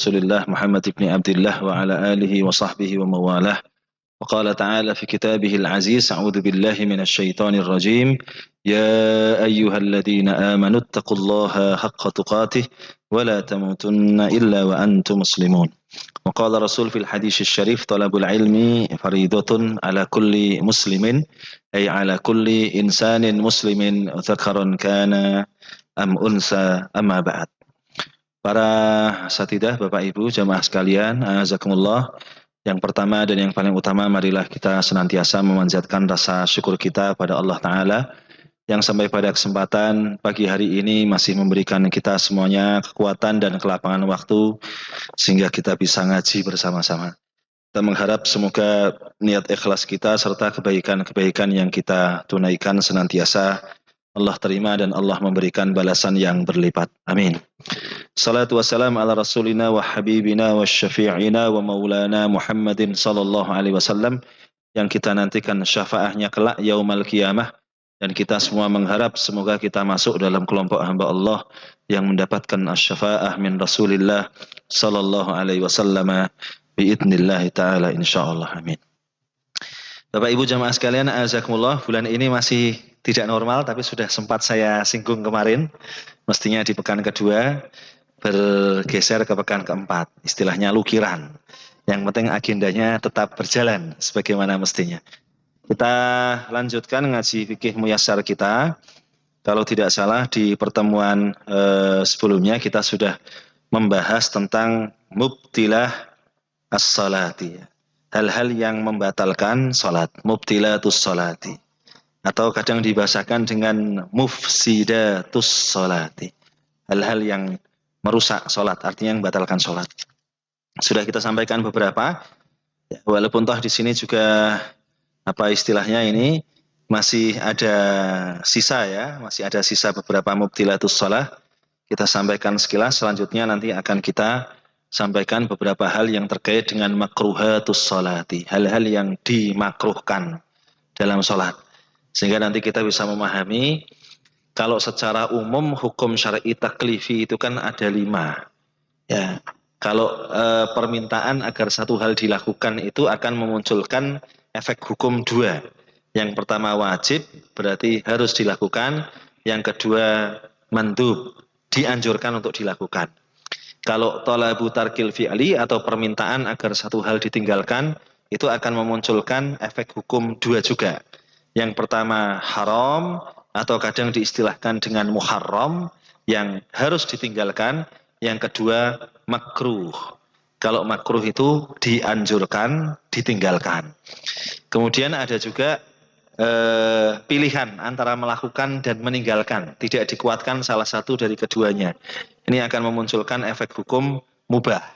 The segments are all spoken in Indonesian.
Rasulullah Muhammad ibn Abdullah wa ala alihi wa sahbihi wa mawalah. وقال تعالى في كتابه العزيز أعوذ بالله من الشيطان الرجيم يا أيها الذين آمنوا اتقوا الله حق تقاته ولا تموتن إلا وأنتم مسلمون وقال رسول في الحديث الشريف طلب العلم فريضة على كل مسلم أي على كل إنسان مسلم ذكر كان أم أنثى أما بعد. Para satidah, Bapak Ibu, jamaah sekalian, azakumullah. Yang pertama dan yang paling utama, marilah kita senantiasa memanjatkan rasa syukur kita pada Allah Ta'ala yang sampai pada kesempatan pagi hari ini masih memberikan kita semuanya kekuatan dan kelapangan waktu sehingga kita bisa ngaji bersama-sama. Kita mengharap semoga niat ikhlas kita serta kebaikan-kebaikan yang kita tunaikan senantiasa Allah terima dan Allah memberikan balasan yang berlipat. Amin. Salatu wassalam ala rasulina wa habibina wa syafi'ina wa maulana Muhammadin sallallahu alaihi wasallam yang kita nantikan syafaahnya kelak yaumal qiyamah, dan kita semua mengharap semoga kita masuk dalam kelompok hamba Allah yang mendapatkan asy-syafaah min Rasulillah sallallahu alaihi wasallam biidznillah taala insyaallah. Amin. Bapak Ibu jamaah sekalian, azakumullah, bulan ini masih tidak normal tapi sudah sempat saya singgung kemarin, mestinya di pekan kedua bergeser ke pekan keempat, istilahnya lukiran. Yang penting agendanya tetap berjalan sebagaimana mestinya. Kita lanjutkan ngaji fikih muyassar kita. Kalau tidak salah di pertemuan sebelumnya kita sudah membahas tentang mubtilah as-salati, hal-hal yang membatalkan salat, mubtilatus salati, atau kadang dibahasakan dengan mufsidatus salati, hal-hal yang merusak sholat, artinya yang membatalkan sholat. Sudah kita sampaikan beberapa, walaupun toh di sini juga apa istilahnya ini masih ada sisa ya, masih ada sisa beberapa mubtilatus shalah. Kita sampaikan sekilas, selanjutnya nanti akan kita sampaikan beberapa hal yang terkait dengan makruhatus sholati, hal-hal yang dimakruhkan dalam sholat. Sehingga nanti kita bisa memahami kalau secara umum hukum syar'i taklifi itu kan ada 5. Ya, kalau permintaan agar satu hal dilakukan itu akan memunculkan efek hukum 2. Yang pertama wajib, berarti harus dilakukan. Yang kedua mandub, dianjurkan untuk dilakukan. Kalau talabu tarkil fi'li atau permintaan agar satu hal ditinggalkan, itu akan memunculkan efek hukum 2 juga. Yang pertama haram, atau kadang diistilahkan dengan muharram, yang harus ditinggalkan. Yang kedua makruh. Kalau makruh itu dianjurkan, ditinggalkan. Kemudian ada juga pilihan antara melakukan dan meninggalkan, tidak dikuatkan salah satu dari keduanya. Ini akan memunculkan efek hukum mubah.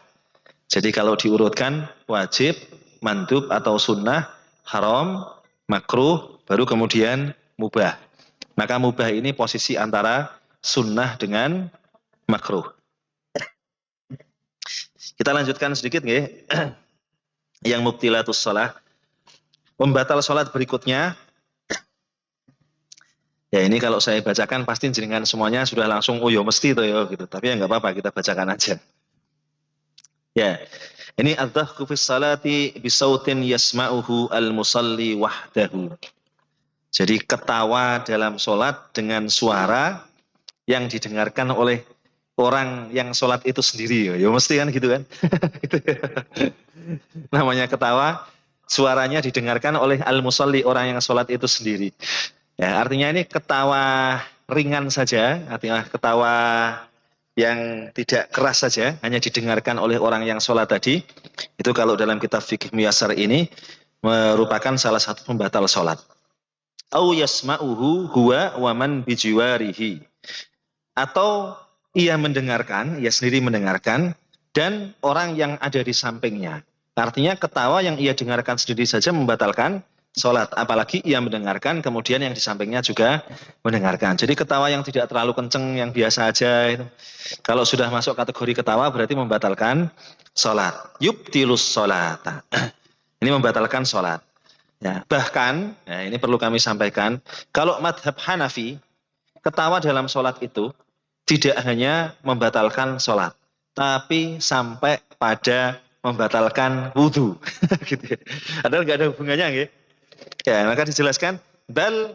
Jadi kalau diurutkan wajib, mandub atau sunnah, haram, makruh, baru kemudian mubah. Maka mubah ini posisi antara sunnah dengan makruh. Kita lanjutkan sedikit nggih. Yang mubtilatus shalah, pembatal salat berikutnya. Ya ini kalau saya bacakan pasti jenengan semuanya sudah langsung oh ya mesti to ya gitu. Tapi ya enggak apa-apa, kita bacakan aja. Ya. Ini adzahku fis salati bisautin yasma'uhu al-musalli wahdahu. Jadi ketawa dalam sholat dengan suara yang didengarkan oleh orang yang sholat itu sendiri. Ya mesti kan gitu kan. Namanya ketawa, suaranya didengarkan oleh al-musalli, orang yang sholat itu sendiri. Ya, artinya ini ketawa ringan saja, artinya ketawa yang tidak keras saja, hanya didengarkan oleh orang yang sholat tadi. Itu kalau dalam kitab fikih muyassar ini merupakan salah satu pembatal sholat. Au yasma'uhu huwa wa man bijiwarihi, atau ia mendengarkan, ia sendiri mendengarkan, dan orang yang ada di sampingnya. Artinya ketawa yang ia dengarkan sendiri saja membatalkan sholat, apalagi ia mendengarkan kemudian yang di sampingnya juga mendengarkan. Jadi ketawa yang tidak terlalu kenceng, yang biasa aja itu, kalau sudah masuk kategori ketawa berarti membatalkan sholat. Yubtilus sholata. Ini membatalkan sholat. Ya, bahkan, ya ini perlu kami sampaikan, kalau madhab Hanafi, ketawa dalam sholat itu tidak hanya membatalkan sholat, tapi sampai pada membatalkan wudhu. Gitu ya. Padahal nggak ada hubungannya, ya. Ya, maka dijelaskan bal,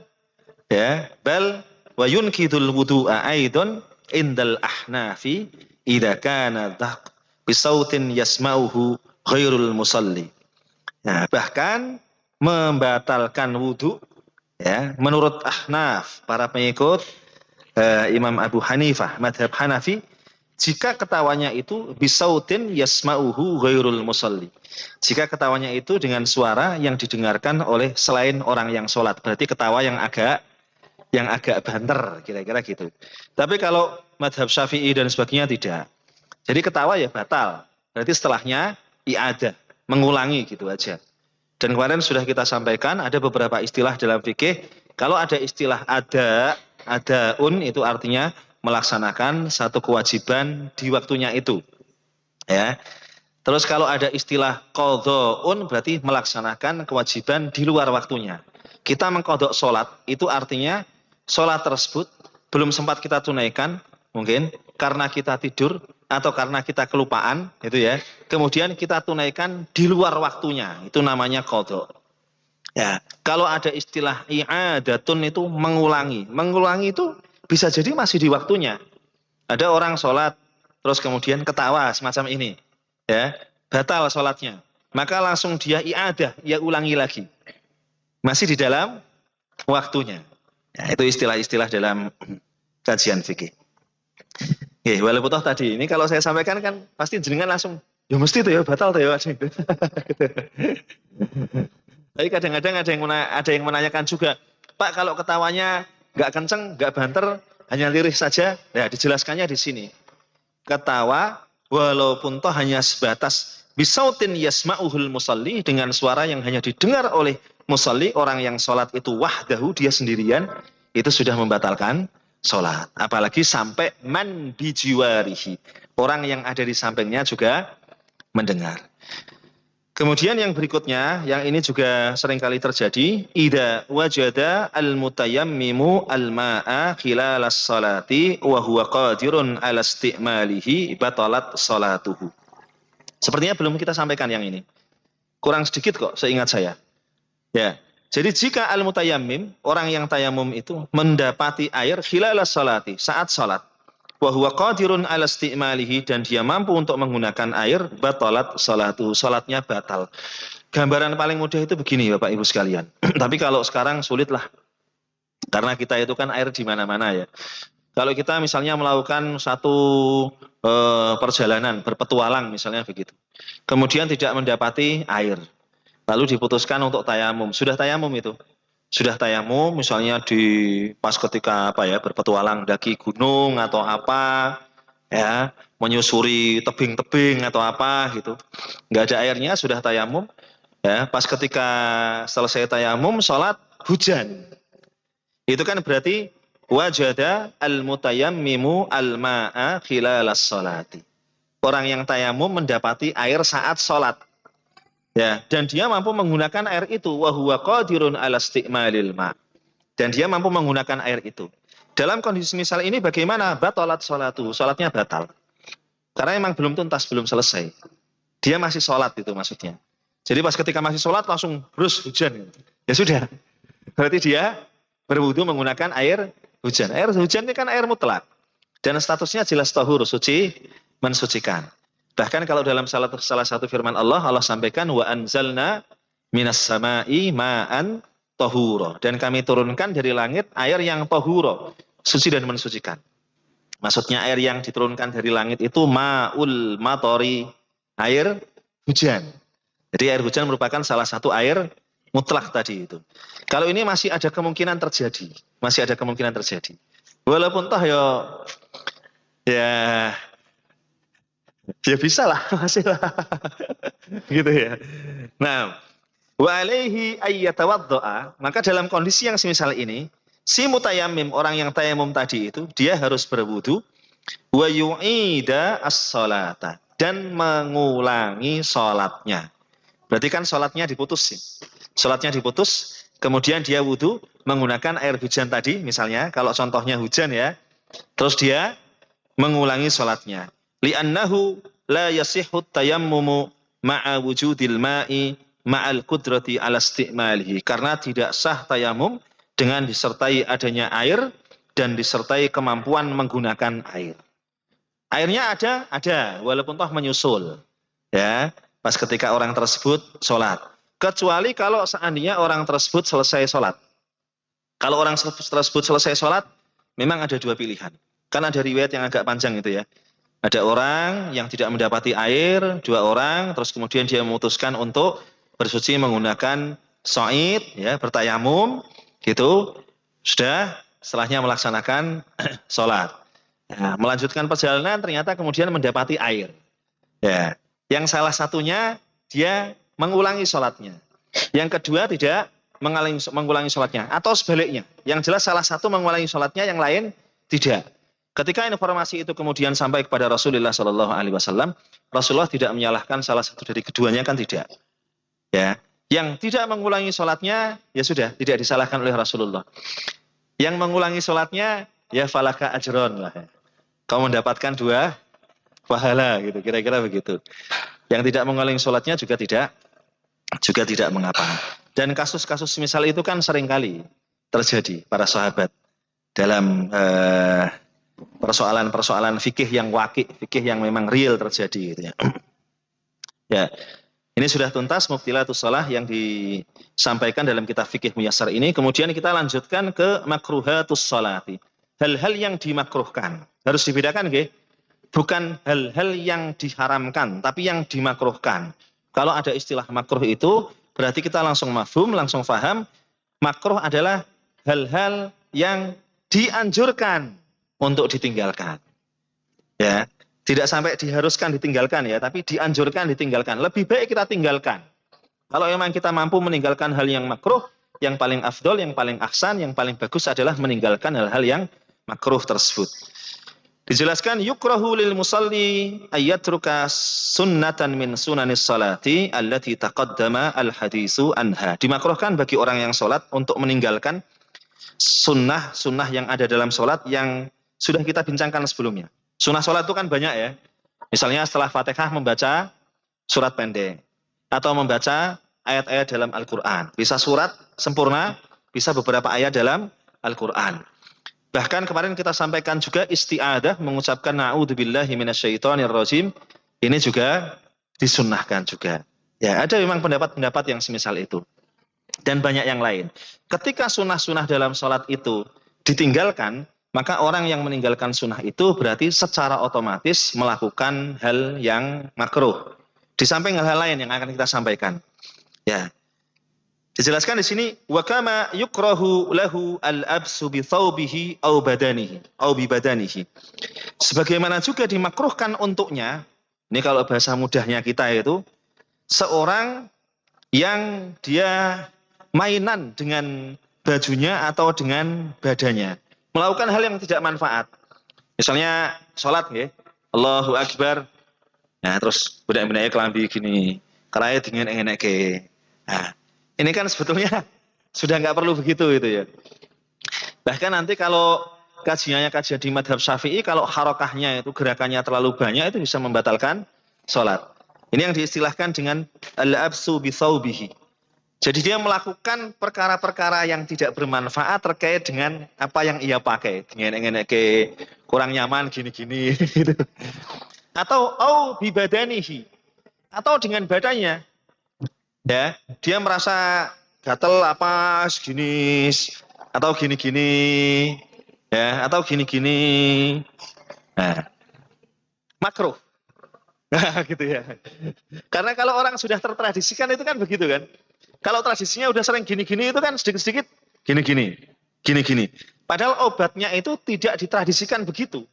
ya, bal wa yunkidul wudu'a aidon indal ahnafi idza kana dhaq bisautin yasma'uhu ghairul musalli. Nah, bahkan membatalkan wudhu, ya, menurut Ahnaf, para pengikut Imam Abu Hanifah, madhab Hanafi, jika ketawanya itu bisautin yasma'uhu ghairul musalli. Jika ketawanya itu dengan suara yang didengarkan oleh selain orang yang sholat. Berarti ketawa yang agak banter, kira-kira gitu. Tapi kalau madhab Syafi'i dan sebagainya tidak. Jadi ketawa ya batal. Berarti setelahnya i'adah, mengulangi gitu aja. Dan kemarin sudah kita sampaikan ada beberapa istilah dalam fikih. Kalau ada istilah adaun itu artinya melaksanakan satu kewajiban di waktunya itu. Ya. Terus kalau ada istilah qadhaun berarti melaksanakan kewajiban di luar waktunya. Kita mengqadha sholat itu artinya sholat tersebut belum sempat kita tunaikan mungkin karena kita tidur atau karena kita kelupaan itu ya. Kemudian kita tunaikan di luar waktunya. Itu namanya qadha. Ya, kalau ada istilah i'adatun itu mengulangi. Mengulangi itu bisa jadi masih di waktunya. Ada orang sholat terus kemudian ketawa semacam ini, ya, batal sholatnya. Maka langsung dia i'adah, ya ulangi lagi. Masih di dalam waktunya. Ya, itu istilah-istilah dalam kajian fikih. Oke, walaupun toh tadi ini kalau saya sampaikan kan pasti jenengan langsung ya mesti tuh ya batal tuh ya. Tapi kadang-kadang ada yang menanyakan juga, Pak kalau ketawanya nggak kenceng, nggak banter, hanya lirih saja, ya dijelaskannya di sini. Ketawa walaupun toh hanya sebatas bisautin yasma'uhul musalli dengan suara yang hanya didengar oleh musalli, orang yang sholat itu wahdahu, dia sendirian, itu sudah membatalkan sholat. Apalagi sampai man bijiwarihi, orang yang ada di sampingnya juga mendengar. Kemudian yang berikutnya, yang ini juga seringkali terjadi, idza wajada al-mutayammimu al-ma'a khilalas salati wa huwa qadirun 'ala istimalihi batalat salatuhu. Sepertinya belum kita sampaikan yang ini. Kurang sedikit kok seingat saya. Ya. Jadi jika al-mutayammim, orang yang tayamum itu mendapati air khilalas salati, saat salat, wa huwa qadirun 'ala istimalihi, dan dia mampu untuk menggunakan air, batalat salatu, salatnya batal. Gambaran paling mudah itu begini Bapak Ibu sekalian. Tapi kalau sekarang sulit lah. Karena kita itu kan air di mana-mana ya. Kalau kita misalnya melakukan satu perjalanan, berpetualang misalnya begitu. Kemudian tidak mendapati air. Lalu diputuskan untuk tayamum. Sudah tayamum itu. Sudah tayamum misalnya di pas ketika apa ya berpetualang daki gunung atau apa ya, menyusuri tebing-tebing atau apa gitu, nggak ada airnya, sudah tayamum ya, pas ketika selesai tayamum sholat hujan, itu kan berarti wajada al-mutayammimu al-ma'a khilalas sholati, orang yang tayamum mendapati air saat sholat. Ya, dan dia mampu menggunakan air itu, wa huwa qadirun 'ala isti'malil ma'. Dan dia mampu menggunakan air itu. Dalam kondisi misal ini bagaimana? Batalat sholatu, salatnya batal. Karena memang belum tuntas, belum selesai. Dia masih sholat itu maksudnya. Jadi pas ketika masih sholat langsung terus hujan. Ya sudah. Berarti dia berwudu menggunakan air hujan. Air hujan ini kan air mutlak. Dan statusnya jelas tahur, suci, mensucikan. Bahkan kalau dalam salah satu firman Allah, Allah sampaikan wa anzalna minas sama'i ma'an tahura, dan kami turunkan dari langit air yang tahura, suci dan mensucikan. Maksudnya air yang diturunkan dari langit itu ma'ul matori, air hujan. Jadi air hujan merupakan salah satu air mutlak tadi itu. Kalau ini masih ada kemungkinan terjadi, masih ada kemungkinan terjadi. Walaupun toh ya bisa lah, masih lah. Gitu ya. Nah, wa alaihi ayyatawaddo'a, maka dalam kondisi yang semisal ini, si mutayammim, orang yang tayamum tadi itu, dia harus berwudu, wa yu'ida as-salata, dan mengulangi sholatnya. Berarti kan sholatnya diputus. Sholatnya diputus, kemudian dia wudu menggunakan air hujan tadi, misalnya, kalau contohnya hujan ya, terus dia mengulangi sholatnya. li'annahu la yasihhu tayammumu ma'a wujudil ma'i ma'al qudrati ala istimalihi. Karena tidak sah tayamum dengan disertai adanya air dan disertai kemampuan menggunakan air. Airnya ada, walaupun toh menyusul. Ya, pas ketika orang tersebut sholat. Kecuali kalau seandainya orang tersebut selesai sholat. Kalau orang tersebut selesai sholat, memang ada dua pilihan. Kan ada riwayat yang agak panjang itu ya. Ada orang yang tidak mendapati air, dua orang, terus kemudian dia memutuskan untuk bersuci menggunakan soid, ya, bertayamum, gitu. Sudah, setelahnya melaksanakan sholat. Nah, melanjutkan perjalanan ternyata kemudian mendapati air. Ya, yang salah satunya dia mengulangi sholatnya. Yang kedua tidak mengulangi sholatnya. Atau sebaliknya. Yang jelas salah satu mengulangi sholatnya, yang lain tidak. Ketika informasi itu kemudian sampai kepada Rasulullah Shallallahu Alaihi Wasallam, Rasulullah tidak menyalahkan salah satu dari keduanya, kan tidak. Ya, yang tidak mengulangi sholatnya, ya sudah, tidak disalahkan oleh Rasulullah. Yang mengulangi sholatnya, ya falaka ajron lah. Kau mendapatkan dua pahala, gitu, kira-kira begitu. Yang tidak mengulangi sholatnya juga tidak mengapa. Dan kasus-kasus misal itu kan seringkali terjadi para sahabat dalam persoalan-persoalan fikih yang wakil, fikih yang memang real terjadi gitu ya. Ya, ini sudah tuntas mubtilatus shalah yang disampaikan dalam kitab fikih Muyassar ini. Kemudian kita lanjutkan ke makruhatus sholati. Hal-hal yang dimakruhkan. Harus dibedakan nggih? Bukan hal-hal yang diharamkan, tapi yang dimakruhkan. Kalau ada istilah makruh itu, berarti kita langsung mafhum, langsung faham. Makruh adalah hal-hal yang dianjurkan untuk ditinggalkan. Ya, tidak sampai diharuskan ditinggalkan ya, tapi dianjurkan ditinggalkan. Lebih baik kita tinggalkan. Kalau memang kita mampu meninggalkan hal yang makruh, yang paling afdol, yang paling ahsan, yang paling bagus adalah meninggalkan hal-hal yang makruh tersebut. Dijelaskan yukrahu lil musalli ayyatruka sunnatan min sunanis salati allati taqaddama al hadisu anha. Dimakruhkan bagi orang yang sholat untuk meninggalkan sunnah yang ada dalam sholat yang sudah kita bincangkan sebelumnya. Sunnah sholat itu kan banyak ya. Misalnya setelah Fatihah membaca surat pendek. Atau membaca ayat-ayat dalam Al-Quran. Bisa surat sempurna, bisa beberapa ayat dalam Al-Quran. Bahkan kemarin kita sampaikan juga isti'adah, mengucapkan na'udzubillahi minasyaitonirrajim. Ini juga disunnahkan juga. Ya, ada memang pendapat-pendapat yang semisal itu. Dan banyak yang lain. Ketika sunnah-sunnah dalam sholat itu ditinggalkan, maka orang yang meninggalkan sunnah itu berarti secara otomatis melakukan hal yang makruh. Di samping hal-hal lain yang akan kita sampaikan. Ya. Dijelaskan di sini wa kama yukrahu lahu al-absu bi thawbihi aw badanihi aw bi badanihi. Sebagaimana juga dimakruhkan untuknya, ini kalau bahasa mudahnya kita itu, seorang yang dia mainan dengan bajunya atau dengan badannya, melakukan hal yang tidak manfaat. Misalnya sholat ya, Allahu Akbar. Nah, terus budak-budaknya kelambi gini, karena dengan enak ke. Nah, ini kan sebetulnya sudah nggak perlu begitu itu ya. Bahkan nanti kalau kajiannya kajian di madhab syafi'i, kalau harokahnya itu gerakannya terlalu banyak, itu bisa membatalkan sholat. Ini yang diistilahkan dengan al-absu bi thawbihi. Jadi dia melakukan perkara-perkara yang tidak bermanfaat terkait dengan apa yang ia pakai. Dengan enak ke, kurang nyaman gini-gini. Gitu. Atau au bi badanihi. Atau dengan badannya. Ya, dia merasa gatel apa segini atau gini-gini, ya, atau gini-gini. Nah, makruh. Nah, gitu ya. Karena kalau orang sudah tertradisikan itu kan begitu kan. Kalau tradisinya udah sering gini-gini itu kan sedikit-sedikit gini-gini, gini-gini. Padahal obatnya itu tidak ditradisikan begitu.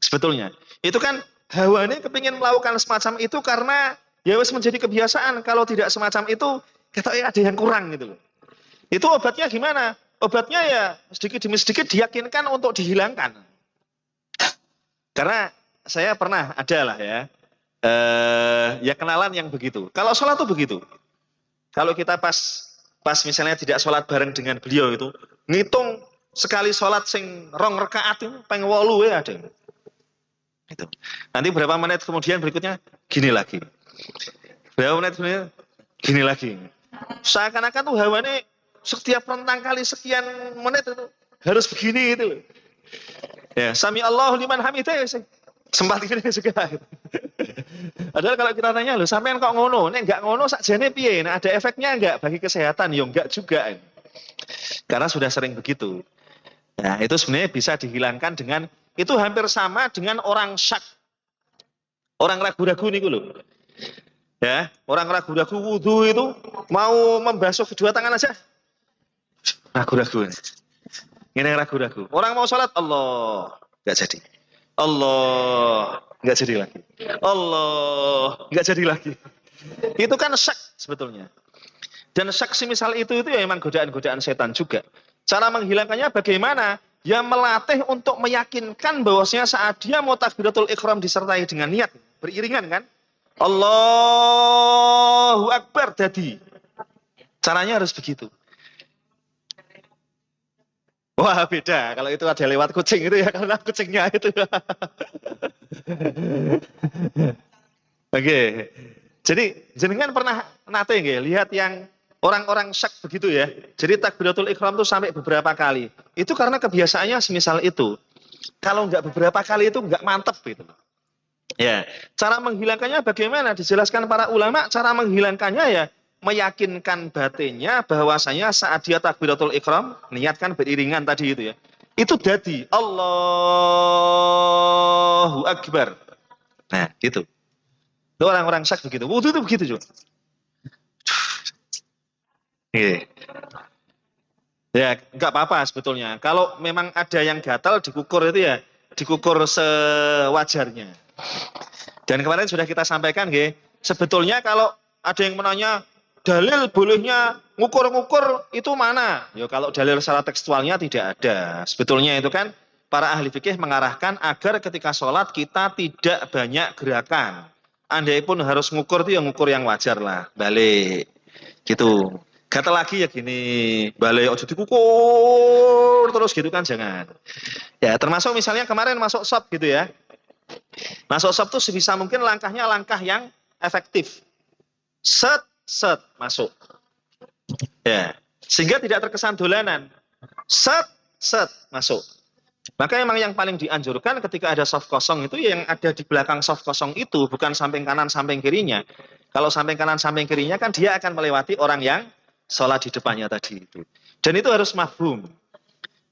Sebetulnya. Itu kan hawanya kepingin melakukan semacam itu karena ya wis menjadi kebiasaan. Kalau tidak semacam itu, katanya ada yang kurang gitu loh. Itu obatnya gimana? Obatnya ya sedikit demi sedikit diyakinkan untuk dihilangkan. Karena saya pernah ada lah ya, ya kenalan yang begitu. Kalau sholat tuh begitu. Kalau kita pas misalnya tidak sholat bareng dengan beliau itu, ngitung sekali sholat sing rong rekaat itu peng 8 ya ada. Itu. Nanti berapa menit kemudian berikutnya gini lagi. Berapa menit kemudian gini lagi. Seakan-akan tuh hawane setiap rentang kali sekian menit itu harus begini itu. Ya, sami Allahu liman hamidah ya sih. Sempat ini juga. Padahal kalau kita tanya loh, sampean kok ngono? Nek enggak ngono sakjane piye? Nah, ada efeknya enggak bagi kesehatan? Ya enggak juga. Karena sudah sering begitu. Nah, itu sebenarnya bisa dihilangkan dengan itu hampir sama dengan orang syak. Orang ragu-ragu nih loh. Ya, orang ragu-ragu wudhu itu mau membasuh kedua tangan aja. Ragu-ragu. Ini ragu-ragu. Orang mau sholat, Allah, nggak jadi. Allah, nggak jadi lagi. Allah, nggak jadi lagi. Itu kan syak sebetulnya. Dan syak semisal itu ya memang godaan-godaan setan juga. Cara menghilangkannya bagaimana? Ya melatih untuk meyakinkan bahwasanya saat dia mau takbiratul ihram disertai dengan niat beriringan kan? Allahu Akbar jadi. Caranya harus begitu. Wah beda, kalau itu ada lewat kucing itu ya, karena kucingnya itu. Oke, jadi jenengan pernah nate nggih lihat yang orang-orang syak begitu ya. Jadi takbiratul ihram itu sampai beberapa kali. Itu karena kebiasaannya semisal itu. Kalau nggak beberapa kali itu nggak mantep gitu. Ya, cara menghilangkannya bagaimana? Dijelaskan para ulama, cara menghilangkannya ya meyakinkan batinnya bahwasanya saat dia takbiratul ihram, niatkan beriringan tadi itu ya. Itu dadi Allahu Akbar. Nah, gitu. Itu orang-orang syak begitu. Wudu itu begitu juga. Ya, nggak apa-apa sebetulnya. Kalau memang ada yang gatal dikukur itu ya, dikukur sewajarnya. Dan kemarin sudah kita sampaikan, sebetulnya kalau ada yang menanya dalil bolehnya ngukur-ngukur itu mana? Ya kalau dalil secara tekstualnya tidak ada. Sebetulnya itu kan para ahli fikih mengarahkan agar ketika sholat kita tidak banyak gerakan. Andai pun harus ngukur itu ya ngukur yang wajar lah, balik gitu. Kata lagi ya gini, balik ojo dikukur terus gitu kan jangan. Ya termasuk misalnya kemarin masuk shop gitu ya. Masuk shop tuh sebisa mungkin langkahnya langkah yang efektif. Set masuk. Ya, sehingga tidak terkesan dolanan. Set masuk. Maka emang yang paling dianjurkan ketika ada soft kosong itu yang ada di belakang soft kosong itu bukan samping kanan samping kirinya. Kalau samping kanan samping kirinya kan dia akan melewati orang yang sholat di depannya tadi itu. Dan itu harus mafhum.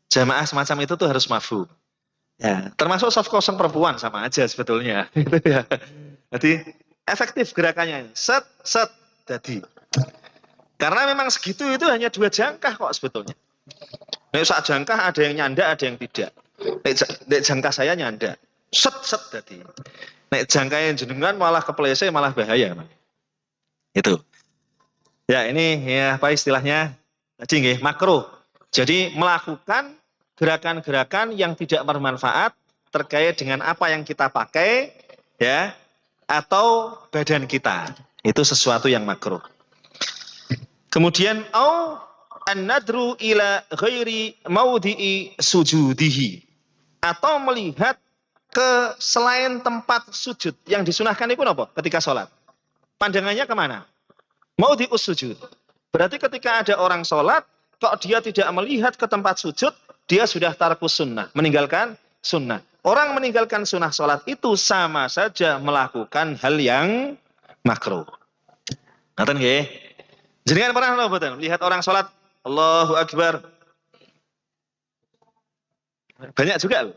Jamaah semacam itu tuh harus mafhum. Ya, termasuk soft kosong perempuan sama aja sebetulnya. Jadi efektif gerakannya. Set jadi. Karena memang segitu itu hanya 2 jangkah kok sebetulnya. Nek saat jangkah ada yang nyanda, ada yang tidak. Nek jangkah saya nyanda. Set jadi. Nek jangkah yang jenengan malah keplese malah bahaya. Itu. Ya ini ya apa istilahnya? Tadi nggih, makruh. Jadi melakukan gerakan-gerakan yang tidak bermanfaat terkait dengan apa yang kita pakai ya atau badan kita. Itu sesuatu yang makruh. Kemudian au an-nadru ila ghairi maudhi'i sujudihi atau melihat ke selain tempat sujud yang disunahkan itu apa ketika sholat. Pandangannya kemana? Maudhi'us sujud. Berarti ketika ada orang sholat, kok dia tidak melihat ke tempat sujud, dia sudah tarkus sunnah, meninggalkan sunnah. Orang meninggalkan sunnah sholat itu sama saja melakukan hal yang makruh. Ngaten nggih? Jenengan pernah mboten lihat orang sholat Allahu Akbar? Banyak juga loh.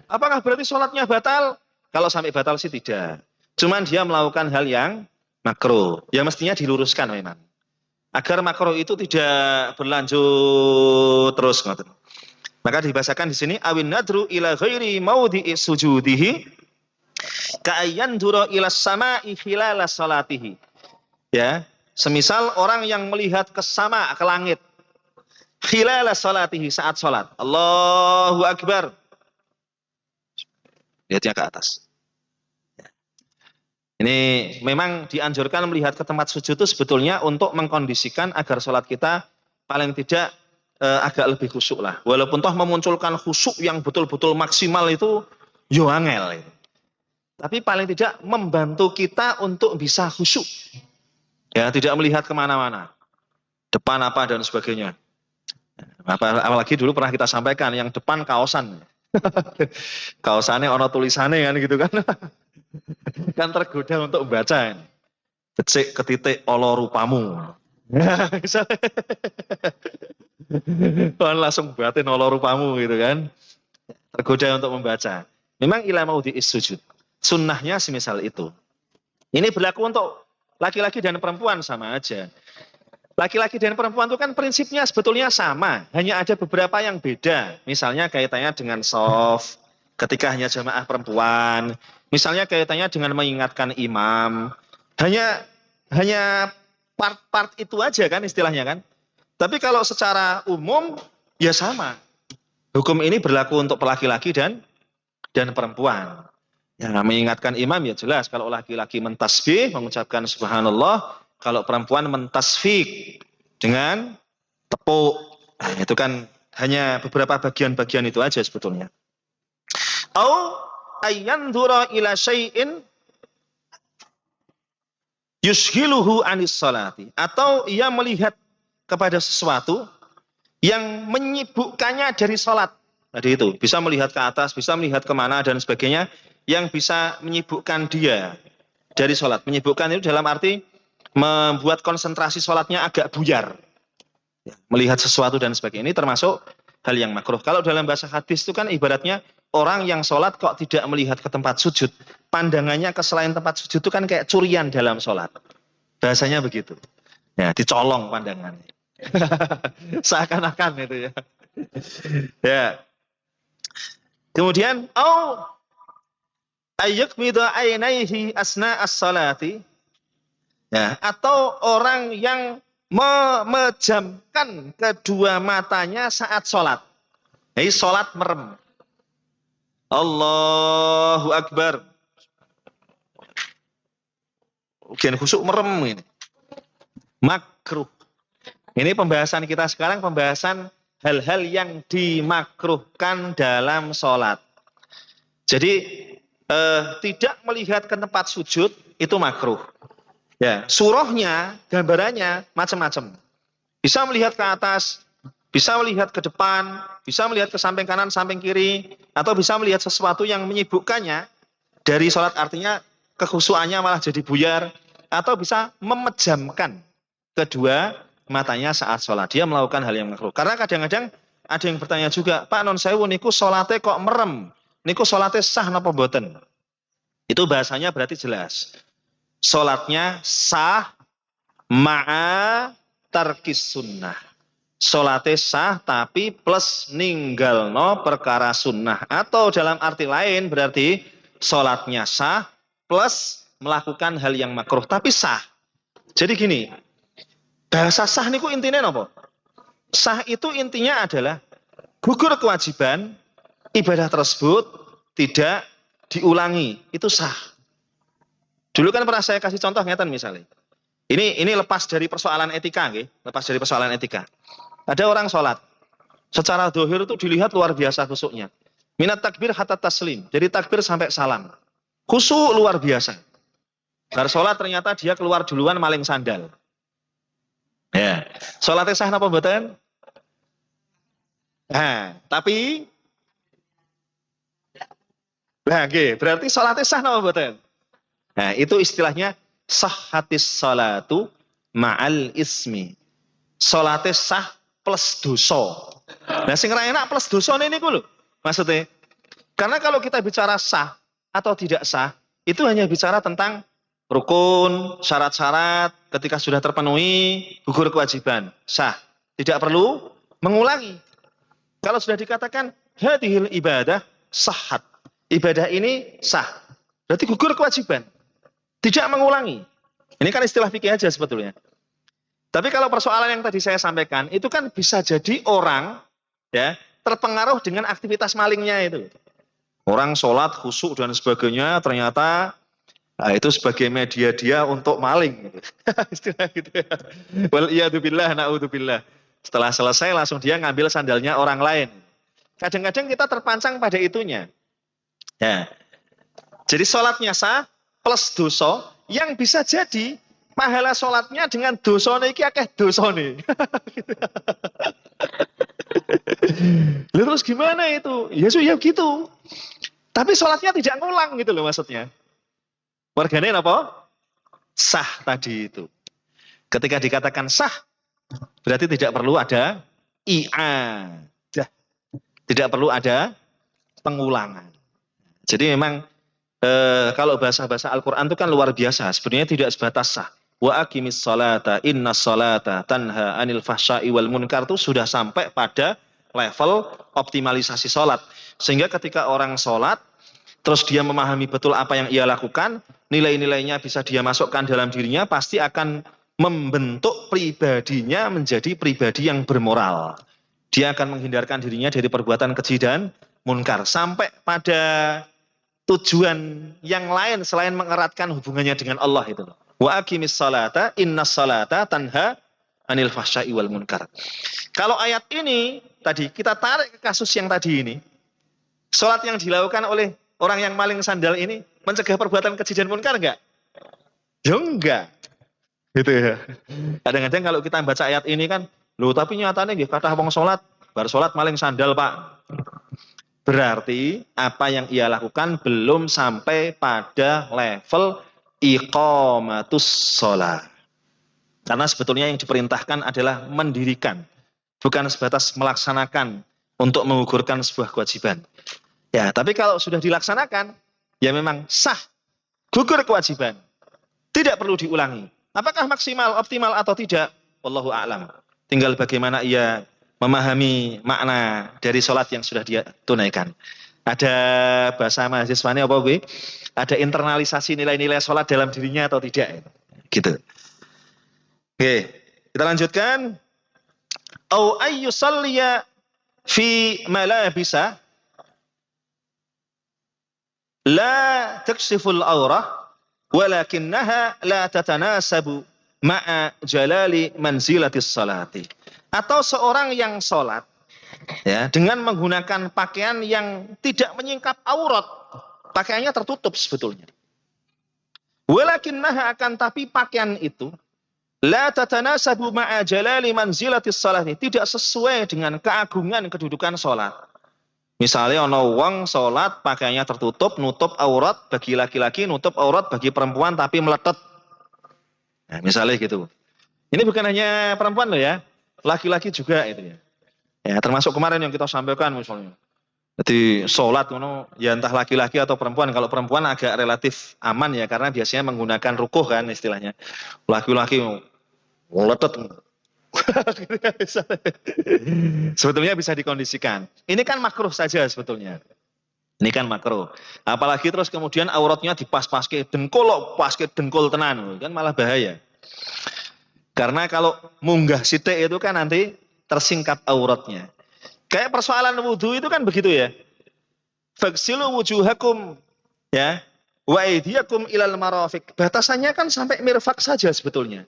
Apakah berarti sholatnya batal? Kalau sampai batal sih tidak. Cuman dia melakukan hal yang makruh. Ya mestinya diluruskan memang. Agar makruh itu tidak berlanjut terus. Maka dibahasakan di sini awin nadru ila ghairi maudhi'i sujudihi ka'ayyan dura ila sama'i khilala salatihi. Ya, semisal orang yang melihat ke sama, ke langit khilala salatihi saat salat. Allahu Akbar. Lihatnya ke atas. Ini memang dianjurkan melihat ke tempat sujud itu sebetulnya untuk mengkondisikan agar sholat kita paling tidak agak lebih khusyuk lah. Walaupun toh memunculkan khusyuk yang betul-betul maksimal itu Yo angel itu. Tapi paling tidak membantu kita untuk bisa khusyuk. Ya, tidak melihat kemana-mana. Depan apa dan sebagainya. Apalagi dulu pernah kita sampaikan, yang depan kaosan. Kaosannya ono tulisannya kan gitu kan. Kan tergoda untuk membaca. Becik ketitik olo rupamu. Kan langsung batin olo rupamu gitu kan. Tergoda untuk membaca. Memang ila maudhi'is sujud. Sunnahnya semisal itu. Ini berlaku untuk laki-laki dan perempuan sama aja. Laki-laki dan perempuan itu kan prinsipnya sebetulnya sama. Hanya ada beberapa yang beda. Misalnya kaitannya dengan soft, ketika hanya jamaah perempuan. Misalnya kaitannya dengan mengingatkan imam. Hanya part-part itu aja kan istilahnya kan. Tapi kalau secara umum ya sama. Hukum ini berlaku untuk laki-laki dan perempuan. Ya, mengingatkan imam ya jelas. Kalau laki-laki mentasbih, mengucapkan subhanallah. Kalau perempuan mentasfik dengan tepuk. Nah, itu kan hanya beberapa bagian-bagian itu aja sebetulnya. Au ayyandura ila syai'in yushhiluhu anis salati. Atau ia melihat kepada sesuatu yang menyibukkannya dari sholat. Tadi itu, bisa melihat ke atas, bisa melihat kemana dan sebagainya, yang bisa menyibukkan dia dari sholat. Menyibukkan itu dalam arti membuat konsentrasi sholatnya agak buyar. Melihat sesuatu dan sebagainya. Ini termasuk hal yang makruh. Kalau dalam bahasa hadis itu kan ibaratnya orang yang sholat kok tidak melihat ke tempat sujud. Pandangannya ke selain tempat sujud itu kan kayak curian dalam sholat. Bahasanya begitu. Ya, dicolong pandangannya. Seakan-akan itu ya. Ya. Kemudian ayyakmidu ainaihi asna as-salati. Ya, atau orang yang memejamkan kedua matanya saat sholat. Jadi sholat merem. Allahu Akbar. Ujian khusyuk merem ini. Makruh. Ini pembahasan kita sekarang, pembahasan hal-hal yang dimakruhkan dalam sholat. Jadi tidak melihat ke tempat sujud itu makruh. Ya, surahnya, gambarannya macam-macam. Bisa melihat ke atas, bisa melihat ke depan, bisa melihat ke samping kanan, samping kiri, atau bisa melihat sesuatu yang menyibukkannya dari sholat, artinya kekhusyuannya malah jadi buyar, atau bisa memejamkan kedua matanya saat sholat. Dia melakukan hal yang makruh. Karena kadang-kadang ada yang bertanya juga, Pak non sewu niku sholatnya kok merem, niku sholatnya sah napa boten? Itu bahasanya berarti jelas. Sholatnya sah ma'a tarkis sunnah. Sholatnya sah tapi plus ninggalno perkara sunnah. Atau dalam arti lain berarti sholatnya sah plus melakukan hal yang makruh tapi sah. Jadi gini, bahasa sah niku intinya apa? Sah itu intinya adalah gugur kewajiban ibadah tersebut tidak diulangi. Itu sah. Dulu kan pernah saya kasih contoh ngeten misalnya. Ini lepas dari persoalan etika, nggih, lepas dari persoalan etika. Ada orang sholat, secara dohir itu dilihat luar biasa khusyuknya. Minat takbir hatta taslim, jadi takbir sampai salam. Khusyuk luar biasa. Bar sholat ternyata dia keluar duluan maling sandal. Ya, sholatnya sah napa mboten? Nah, tapi berarti sholatnya sah napa mboten? Nah, itu istilahnya sahhatis salatu ma'al ismi. Salatnya sah plus dosa. Nah, sing ra enak plus dosa ini lho. Maksudnya, karena kalau kita bicara sah atau tidak sah, itu hanya bicara tentang rukun, syarat-syarat, ketika sudah terpenuhi, gugur kewajiban, sah. Tidak perlu mengulangi. Kalau sudah dikatakan hadhil ibadah sahhat. Ibadah ini sah. Berarti gugur kewajiban. Tidak mengulangi. Ini kan istilah fikih aja sebetulnya. Tapi kalau persoalan yang tadi saya sampaikan, itu kan bisa jadi orang ya terpengaruh dengan aktivitas malingnya itu. Orang sholat, khusyuk dan sebagainya, ternyata itu sebagai media dia untuk maling. Gitu. Istilah gitu ya. Wal iyadzubillah, na'udzubillah. Setelah selesai langsung dia ngambil sandalnya orang lain. Kadang-kadang kita terpancang pada itunya. Ya. Jadi sholatnya sah plus dosa yang bisa jadi pahala sholatnya dengan dosane iki akeh dosane. Lalu terus gimana itu? Ya ya gitu. Tapi sholatnya tidak ngulang gitu loh maksudnya. Warganya apa? Sah tadi itu. Ketika dikatakan sah, berarti tidak perlu ada i'adah. Tidak perlu ada pengulangan. Jadi memang kalau bahasa-bahasa Al-Quran itu kan luar biasa. Sebenarnya tidak sebatas sah. Wa aqimis salata inna salata tanha anil fahsya'i wal munkar itu sudah sampai pada level optimalisasi sholat. Sehingga ketika orang sholat, terus dia memahami betul apa yang ia lakukan, nilai-nilainya bisa dia masukkan dalam dirinya, pasti akan membentuk pribadinya menjadi pribadi yang bermoral. Dia akan menghindarkan dirinya dari perbuatan keji dan munkar. Sampai pada tujuan yang lain selain mengeratkan hubungannya dengan Allah itu. Wa aqimis salata innas salata tanha anil fahsya'i wal munkar. Kalau ayat ini tadi kita tarik ke kasus yang tadi ini, salat yang dilakukan oleh orang yang maling sandal ini mencegah perbuatan keji dan munkar enggak? Ya enggak. Gitu ya. Kadang-kadang kalau kita baca ayat ini kan, loh tapi nyatanya nggih kathah wong salat, bar salat maling sandal, Pak. Berarti apa yang ia lakukan belum sampai pada level iqamatus sholat. Karena sebetulnya yang diperintahkan adalah mendirikan, bukan sebatas melaksanakan untuk mengukurkan sebuah kewajiban. Ya, tapi kalau sudah dilaksanakan, ya memang sah, gugur kewajiban. Tidak perlu diulangi. Apakah maksimal, optimal atau tidak? Wallahu a'lam. Tinggal bagaimana ia memahami makna dari sholat yang sudah dia tunaikan. Ada bahasa mahasiswanya apa, Bu? Ada internalisasi nilai-nilai sholat dalam dirinya atau tidak? Gitu. Oke, kita lanjutkan. Au ayyusalliya fi malabisa la taksiful aurah walakinnaha la tatanasabu ma'a jalali manzilatis salati. Atau seorang yang sholat ya dengan menggunakan pakaian yang tidak menyingkap aurat, pakaiannya tertutup sebetulnya. Walakinnaha akan tapi pakaian itu la tatanasabu ma'a jalali manzilatis salati, tidak sesuai dengan keagungan kedudukan sholat. Misalnya ono wong sholat pakaiannya tertutup, nutup aurat bagi laki-laki, nutup aurat bagi perempuan tapi meletet. Nah, misalnya gitu. Ini bukan hanya perempuan loh ya, laki-laki juga itu ya. Ya termasuk kemarin yang kita sampaikan misalnya. Jadi sholat ya entah laki-laki atau perempuan. Kalau perempuan agak relatif aman ya karena biasanya menggunakan rukuh kan istilahnya. Laki-laki meletet. Sebetulnya bisa dikondisikan. Ini kan makruh saja sebetulnya. Ini kan makruh. Apalagi terus kemudian auratnya dipas-paske dengkul, paske dengkul tenan, kan malah bahaya. Karena kalau munggah sitik itu kan nanti tersingkap auratnya. Kayak persoalan wudhu itu kan begitu ya. Faghsilu wujuhakum ya wa aydiyakum ilal marafiq. Batasannya kan sampai mirfak saja sebetulnya.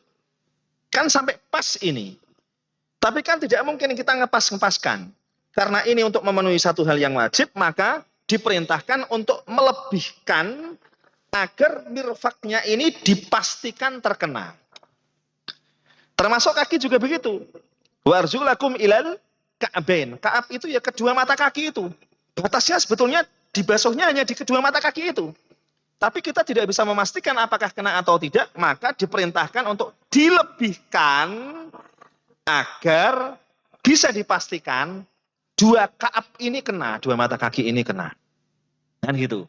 Kan sampai pas ini. Tapi kan tidak mungkin kita ngepas-ngepaskan. Karena ini untuk memenuhi satu hal yang wajib, maka diperintahkan untuk melebihkan agar mirfaknya ini dipastikan terkena. Termasuk kaki juga begitu. Warjulakum ilal ka'bain. Ka'ab itu ya kedua mata kaki itu. Batasnya sebetulnya dibasuhnya hanya di kedua mata kaki itu. Tapi kita tidak bisa memastikan apakah kena atau tidak, maka diperintahkan untuk dilebihkan agar bisa dipastikan dua ka'ab ini kena, dua mata kaki ini kena. Kan gitu.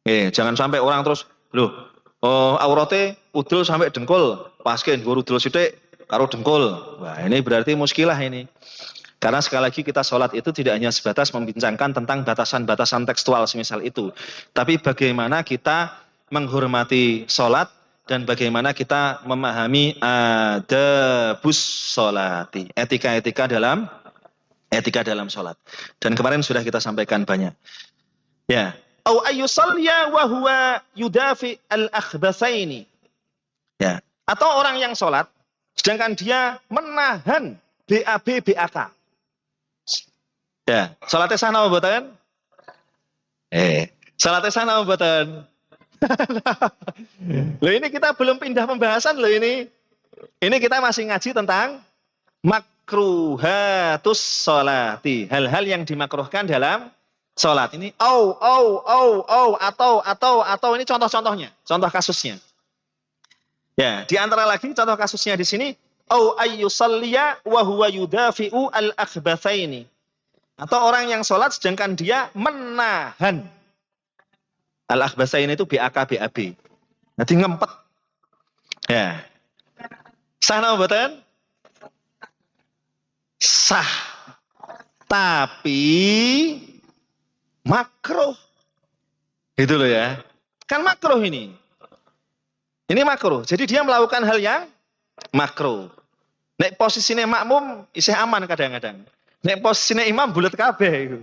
Jangan sampai orang terus, loh, aurate udul sampai dengkul, paske nggo udul sithik karo dengkul. Wah, ini berarti muskilah ini. Karena sekali lagi kita sholat itu tidak hanya sebatas membincangkan tentang batasan-batasan tekstual semisal itu. Tapi bagaimana kita menghormati sholat dan bagaimana kita memahami adabus sholati. Etika-etika dalam sholat. Dan kemarin sudah kita sampaikan banyak. Ya. Au ayyusalliya wa huwa yudafi al-akhbathaini. Ya. Atau orang yang sholat sedangkan dia menahan BAB BAK. Ya, salatnya sah napa mboten? Salatnya sana mboten. Loh ini kita belum pindah pembahasan loh ini. Ini kita masih ngaji tentang makruhatus sholati. Hal-hal yang dimakruhkan dalam sholat. Ini atau ini contoh-contohnya, contoh kasusnya. Ya, di antara lagi contoh kasusnya di sini ayyusalliya wa huwa yudafi'u al-akhbathaini. Atau orang yang sholat sedangkan dia menahan. Al-akhbathaini itu BAK BAB. Nanti ngempet. Ya. Sah napa mboten? Sah. Tapi makruh. Gitu loh ya. Kan makruh ini. Ini makruh. Jadi dia melakukan hal yang makruh. Nek posisinya makmum isih aman kadang-kadang. Nek posisinya imam bulat kabeh.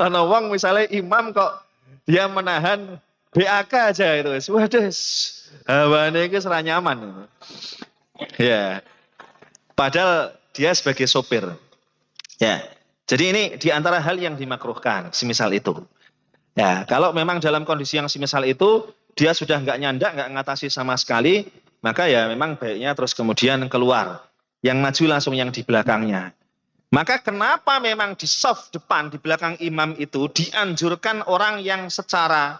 Ana wong misalnya imam kok dia menahan BAK aja itu. Waduh, hawane iki ora nyaman. Ya. Padahal dia sebagai sopir. Ya. Jadi ini di antara hal yang dimakruhkan, semisal itu. Ya, kalau memang dalam kondisi yang semisal itu dia sudah nggak nyandak, nggak ngatasi sama sekali, maka ya memang baiknya terus kemudian keluar. Yang maju langsung yang di belakangnya. Maka kenapa memang di saf depan, di belakang imam itu dianjurkan orang yang secara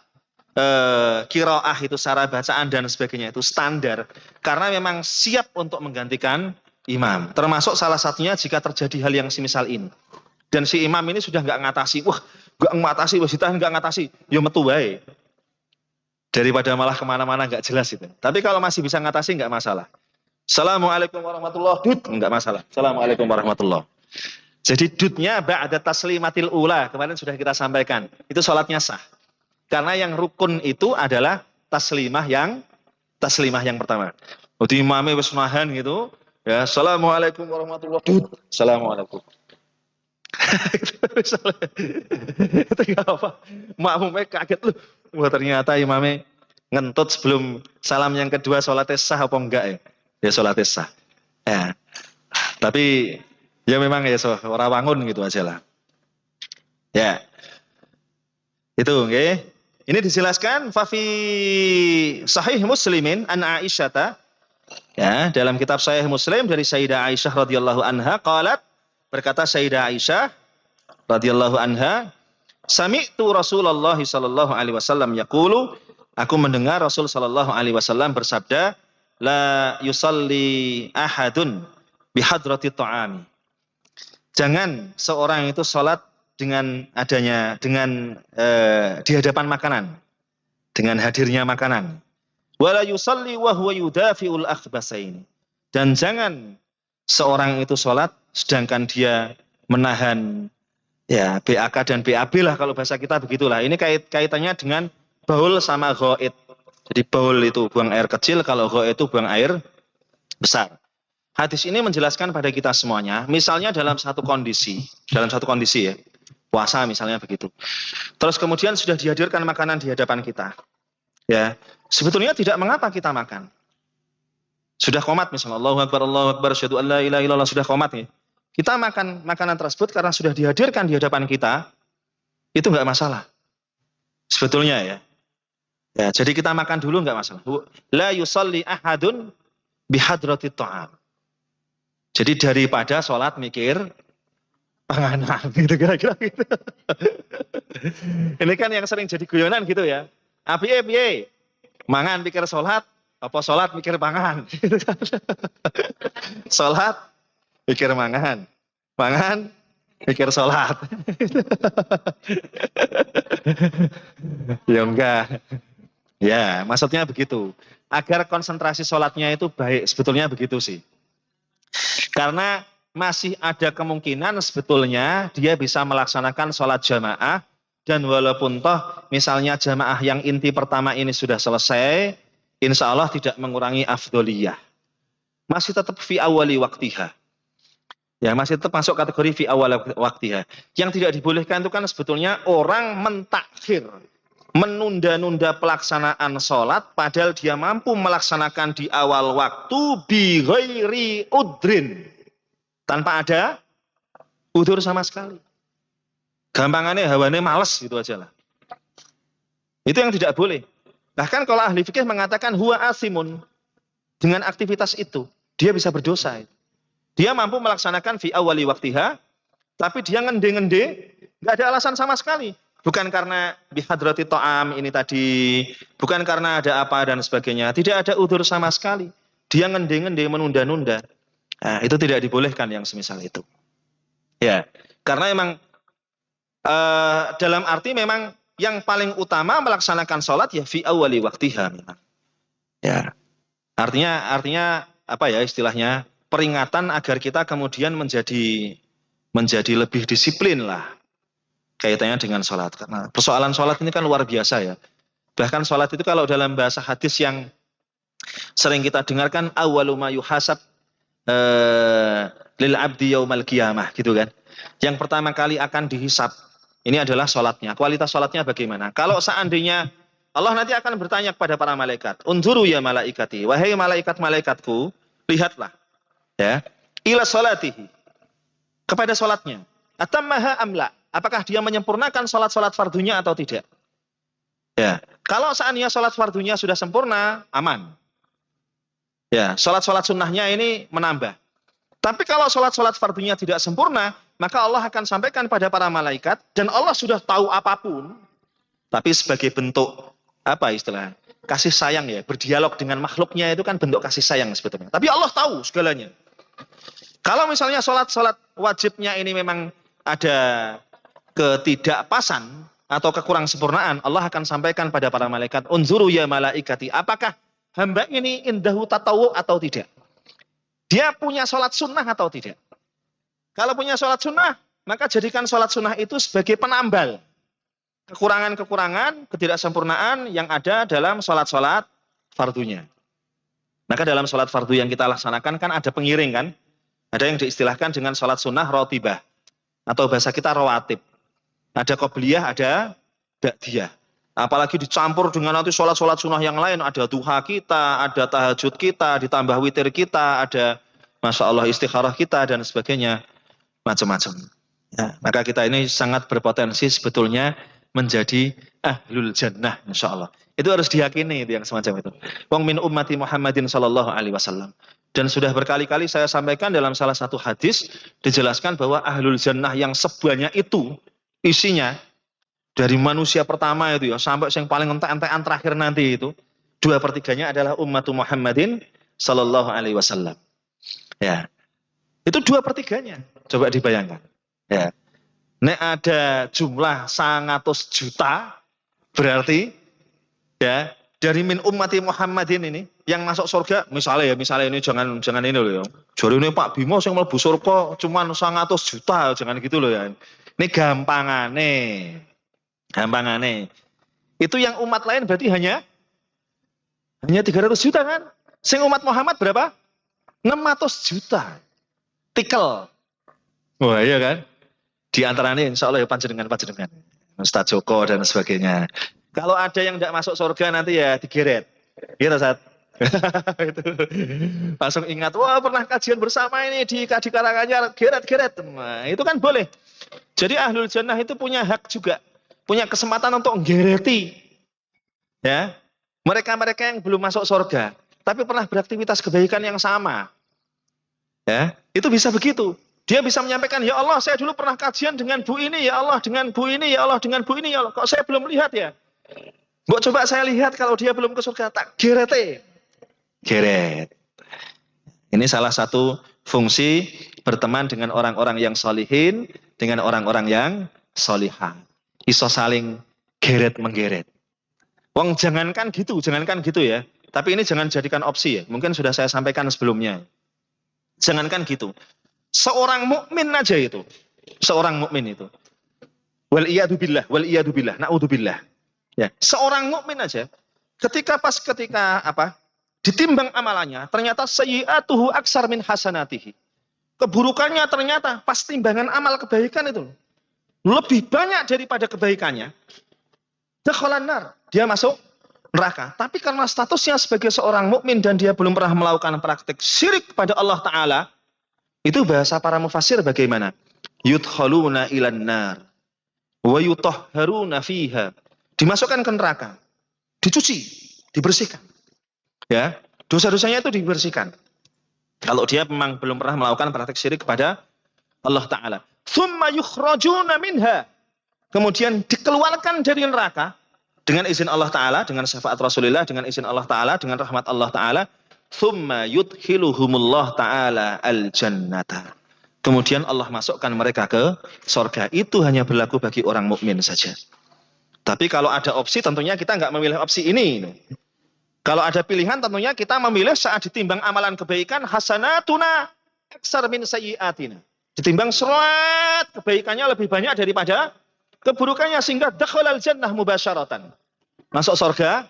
qiraah itu, secara bacaan dan sebagainya itu standar. Karena memang siap untuk menggantikan imam. Termasuk salah satunya jika terjadi hal yang semisal ini. Dan si imam ini sudah nggak ngatasi, wah nggak ngatasi, wah ditahan nggak ngatasi, ya metu wae. Daripada malah kemana-mana nggak jelas itu. Tapi kalau masih bisa ngatasi nggak masalah. Assalamualaikum warahmatullahi wabarakatuh. Nggak masalah. Assalamualaikum warahmatullahi. Jadi dudnya ba'da taslimatil ula. Kemarin sudah kita sampaikan. Itu sholatnya sah. Karena yang rukun itu adalah taslimah yang pertama. Jadi imamnya wis nahan gitu. Ya, Assalamualaikum warahmatullahi wabarakatuh. Assalamualaikum. Itu nggak apa. Makmumnya kaget loh. Wah ternyata imamnya ngentut sebelum salam yang kedua sholatnya sah apa enggak ya? Ya sholatnya sah. Ya. Tapi ya memang ya orang wangun gitu aja lah. Ya. Itu okay. Ini dijelaskan fafi sahih Muslimin an Aisyata. Ya, dalam kitab Sahih Muslim dari Sayyidah Aisyah radhiyallahu anha qalat, berkata Sayyidah Aisyah radhiyallahu anha, sami'tu Rasulullah sallallahu alaihi wasallam yaqulu, aku mendengar Rasul sallallahu alaihi wasallam bersabda, la yusalli ahadun bihadrati ta'ami. Jangan seorang itu sholat dengan di hadapan makanan, dengan hadirnya makanan. Wala yusalli wa huwa yudafi'ul akhbasaini. Dan jangan seorang itu sholat sedangkan dia menahan ya BAK dan BAB lah kalau bahasa kita begitulah. Ini kaitannya dengan baul sama ghaid. Jadi baul itu buang air kecil, kalau ghaid itu buang air besar. Hadis ini menjelaskan pada kita semuanya, misalnya dalam satu kondisi ya, puasa misalnya begitu. Terus kemudian sudah dihadirkan makanan di hadapan kita. Ya, sebetulnya tidak mengapa kita makan. Sudah qomat misalnya, Allahu Akbar, asyhadu an la ilaha illallah, sudah qomat ya. Kita makan makanan tersebut karena sudah dihadirkan di hadapan kita, itu enggak masalah. Sebetulnya ya. Ya, jadi kita makan dulu enggak masalah. La yusalli ahadun bihadratit ta'am. Jadi daripada sholat mikir panganan gitu kira-kira gitu. Ini kan yang sering jadi guyonan gitu ya. Piye mangan pikir sholat, apa sholat mikir pangan. Sholat mikir mangan, mangan mikir sholat. Ya enggak. Ya maksudnya begitu. Agar konsentrasi sholatnya itu baik, sebetulnya begitu sih. Karena masih ada kemungkinan sebetulnya dia bisa melaksanakan sholat jamaah, dan walaupun toh misalnya jamaah yang inti pertama ini sudah selesai, insya Allah tidak mengurangi afdoliyah. Masih tetap fi awali waktiha. Ya, masih tetap masuk kategori fi awal waktiha. Yang tidak dibolehkan itu kan sebetulnya orang mentakhir, menunda-nunda pelaksanaan sholat padahal dia mampu melaksanakan di awal waktu bi ghairi udrin, tanpa ada udzur sama sekali. Gampangannya hawane males gitu aja lah. Itu yang tidak boleh. Bahkan kalau ahli fikih mengatakan huwa asimun, dengan aktivitas itu dia bisa berdosa. Dia mampu melaksanakan fi awali waktiha, tapi dia ngende-ngende, nggak ada alasan sama sekali. Bukan karena bihadrati ta'am ini tadi, bukan karena ada apa dan sebagainya. Tidak ada udzur sama sekali. Dia ngende-ngende, menunda-nunda. Nah, itu tidak dibolehkan yang semisal itu. Ya, karena memang dalam arti memang yang paling utama melaksanakan sholat ya fi awali waktiha memang. Ya, artinya apa ya istilahnya, peringatan agar kita kemudian menjadi lebih disiplin lah kaitannya dengan sholat. Karena persoalan sholat ini kan luar biasa ya. Bahkan sholat itu kalau dalam bahasa hadis yang sering kita dengarkan, awwalu ma yuhasab lil abdi yaumal qiyamah gitu kan. Yang pertama kali akan dihisab ini adalah sholatnya. Kualitas sholatnya bagaimana? Kalau seandainya Allah nanti akan bertanya kepada para malaikat, unzuru ya malaikati, wahai malaikat-malaikatku, lihatlah ya, ila sholatihi, kepada sholatnya. Atammaha amla, apakah dia menyempurnakan sholat-sholat fardunya atau tidak? Ya, kalau seandainya sholat fardunya sudah sempurna, aman. Ya, sholat-sholat sunnahnya ini menambah. Tapi kalau sholat-sholat fardunya tidak sempurna, maka Allah akan sampaikan pada para malaikat, dan Allah sudah tahu apapun, tapi sebagai bentuk, apa istilah, kasih sayang ya, berdialog dengan makhluknya itu kan bentuk kasih sayang sebetulnya. Tapi Allah tahu segalanya. Kalau misalnya sholat-sholat wajibnya ini memang ada ketidakpasan atau kekurang sempurnaan, Allah akan sampaikan pada para malaikat, unzuru ya malaikati, apakah hamba ini indahu tatawu atau tidak? Dia punya sholat sunnah atau tidak? Kalau punya sholat sunnah, maka jadikan sholat sunnah itu sebagai penambal kekurangan-kekurangan, ketidaksempurnaan yang ada dalam sholat-sholat fardunya. Maka dalam sholat fardu yang kita laksanakan kan ada pengiring kan? Ada yang diistilahkan dengan sholat sunnah rotibah. Atau bahasa kita rawatib. Ada qobliyah, ada ba'diyah. Apalagi dicampur dengan nanti sholat-sholat sunnah yang lain. Ada duha kita, ada tahajud kita, ditambah witir kita, ada Masya Allah istikharah kita, dan sebagainya. Macam-macam. Ya, maka kita ini sangat berpotensi sebetulnya menjadi ahlul jannah, insya Allah. Itu harus diyakini itu yang semacam itu. Wong min ummati Muhammadin sallallahu alaihi wasallam. Dan sudah berkali-kali saya sampaikan dalam salah satu hadis dijelaskan bahwa ahlul jannah yang sebanyak itu isinya dari manusia pertama itu ya sampai yang paling entek-entekan terakhir nanti itu 2/3 adalah ummatu Muhammadin sallallahu alaihi wasallam. Ya. Itu 2/3. Coba dibayangkan. Ya. Nek ada jumlah 100 juta berarti ya dari min ummati Muhammadin ini yang masuk surga misalnya ini jangan ini loh ya. Jare ini Pak Bimo sing mlebu surga cuman 100 juta jangan gitu loh ya. Ini gampangane. Gampangane. Itu yang umat lain berarti hanya 300 juta kan? Sing umat Muhammad berapa? 600 juta. Tikel. Wah iya kan? Di antaranya insya Allah ya panjenengan. Ustaz Joko dan sebagainya. Kalau ada yang tidak masuk surga nanti ya digeret. Gitu Ustaz. Itu. Langsung ingat, wah pernah kajian bersama ini di Karanganyar, geret. Nah, itu kan boleh. Jadi ahlul jannah itu punya hak juga. Punya kesempatan untuk nggereti. Ya. Mereka-mereka yang belum masuk surga. Tapi pernah beraktivitas kebaikan yang sama. Ya, itu bisa begitu. Dia bisa menyampaikan, ya Allah saya dulu pernah kajian dengan bu ini, ya Allah dengan bu ini, ya Allah dengan bu ini, ya Allah. Kok saya belum lihat ya? Mbok coba saya lihat kalau dia belum ke surga, tak gerete. Geret. Ini salah satu fungsi berteman dengan orang-orang yang solihin, dengan orang-orang yang solihah. Iso saling geret menggeret. Wong jangankan gitu ya. Tapi ini jangan jadikan opsi ya. Mungkin sudah saya sampaikan sebelumnya. Jangankan gitu. Seorang mukmin aja itu. Seorang mukmin itu. Wal iyadu billah, naudzubillah. Ya, seorang mukmin aja ketika ditimbang amalannya, ternyata sayyi'atuhu aksar min hasanatihi. Keburukannya ternyata pas timbangan amal kebaikan itu lebih banyak daripada kebaikannya. Dakhalan nar, dia masuk neraka. Tapi karena statusnya sebagai seorang mukmin dan dia belum pernah melakukan praktik syirik kepada Allah Ta'ala, itu bahasa para mufassir bagaimana? Yudkhaluna ilan nar. wa yutahharuna fiha, dimasukkan ke neraka, dicuci, dibersihkan. Ya, dosa-dosanya itu dibersihkan. Kalau dia memang belum pernah melakukan praktek syirik kepada Allah Ta'ala. Thumma yukhrajuna minha, kemudian dikeluarkan dari neraka dengan izin Allah Ta'ala, dengan syafaat Rasulullah, dengan izin Allah Ta'ala, dengan rahmat Allah Ta'ala. Thumma yudkhiluhumullah ta'ala al-jannata, kemudian Allah masukkan mereka ke surga. Itu hanya berlaku bagi orang mukmin saja. Tapi kalau ada opsi, tentunya kita nggak memilih opsi ini. Kalau ada pilihan, tentunya kita memilih saat ditimbang amalan kebaikan, hasanatuna aksar min sayyiatina, ditimbang surat kebaikannya lebih banyak daripada keburukannya, sehingga dakhalal jannah mubasyaratan, masuk surga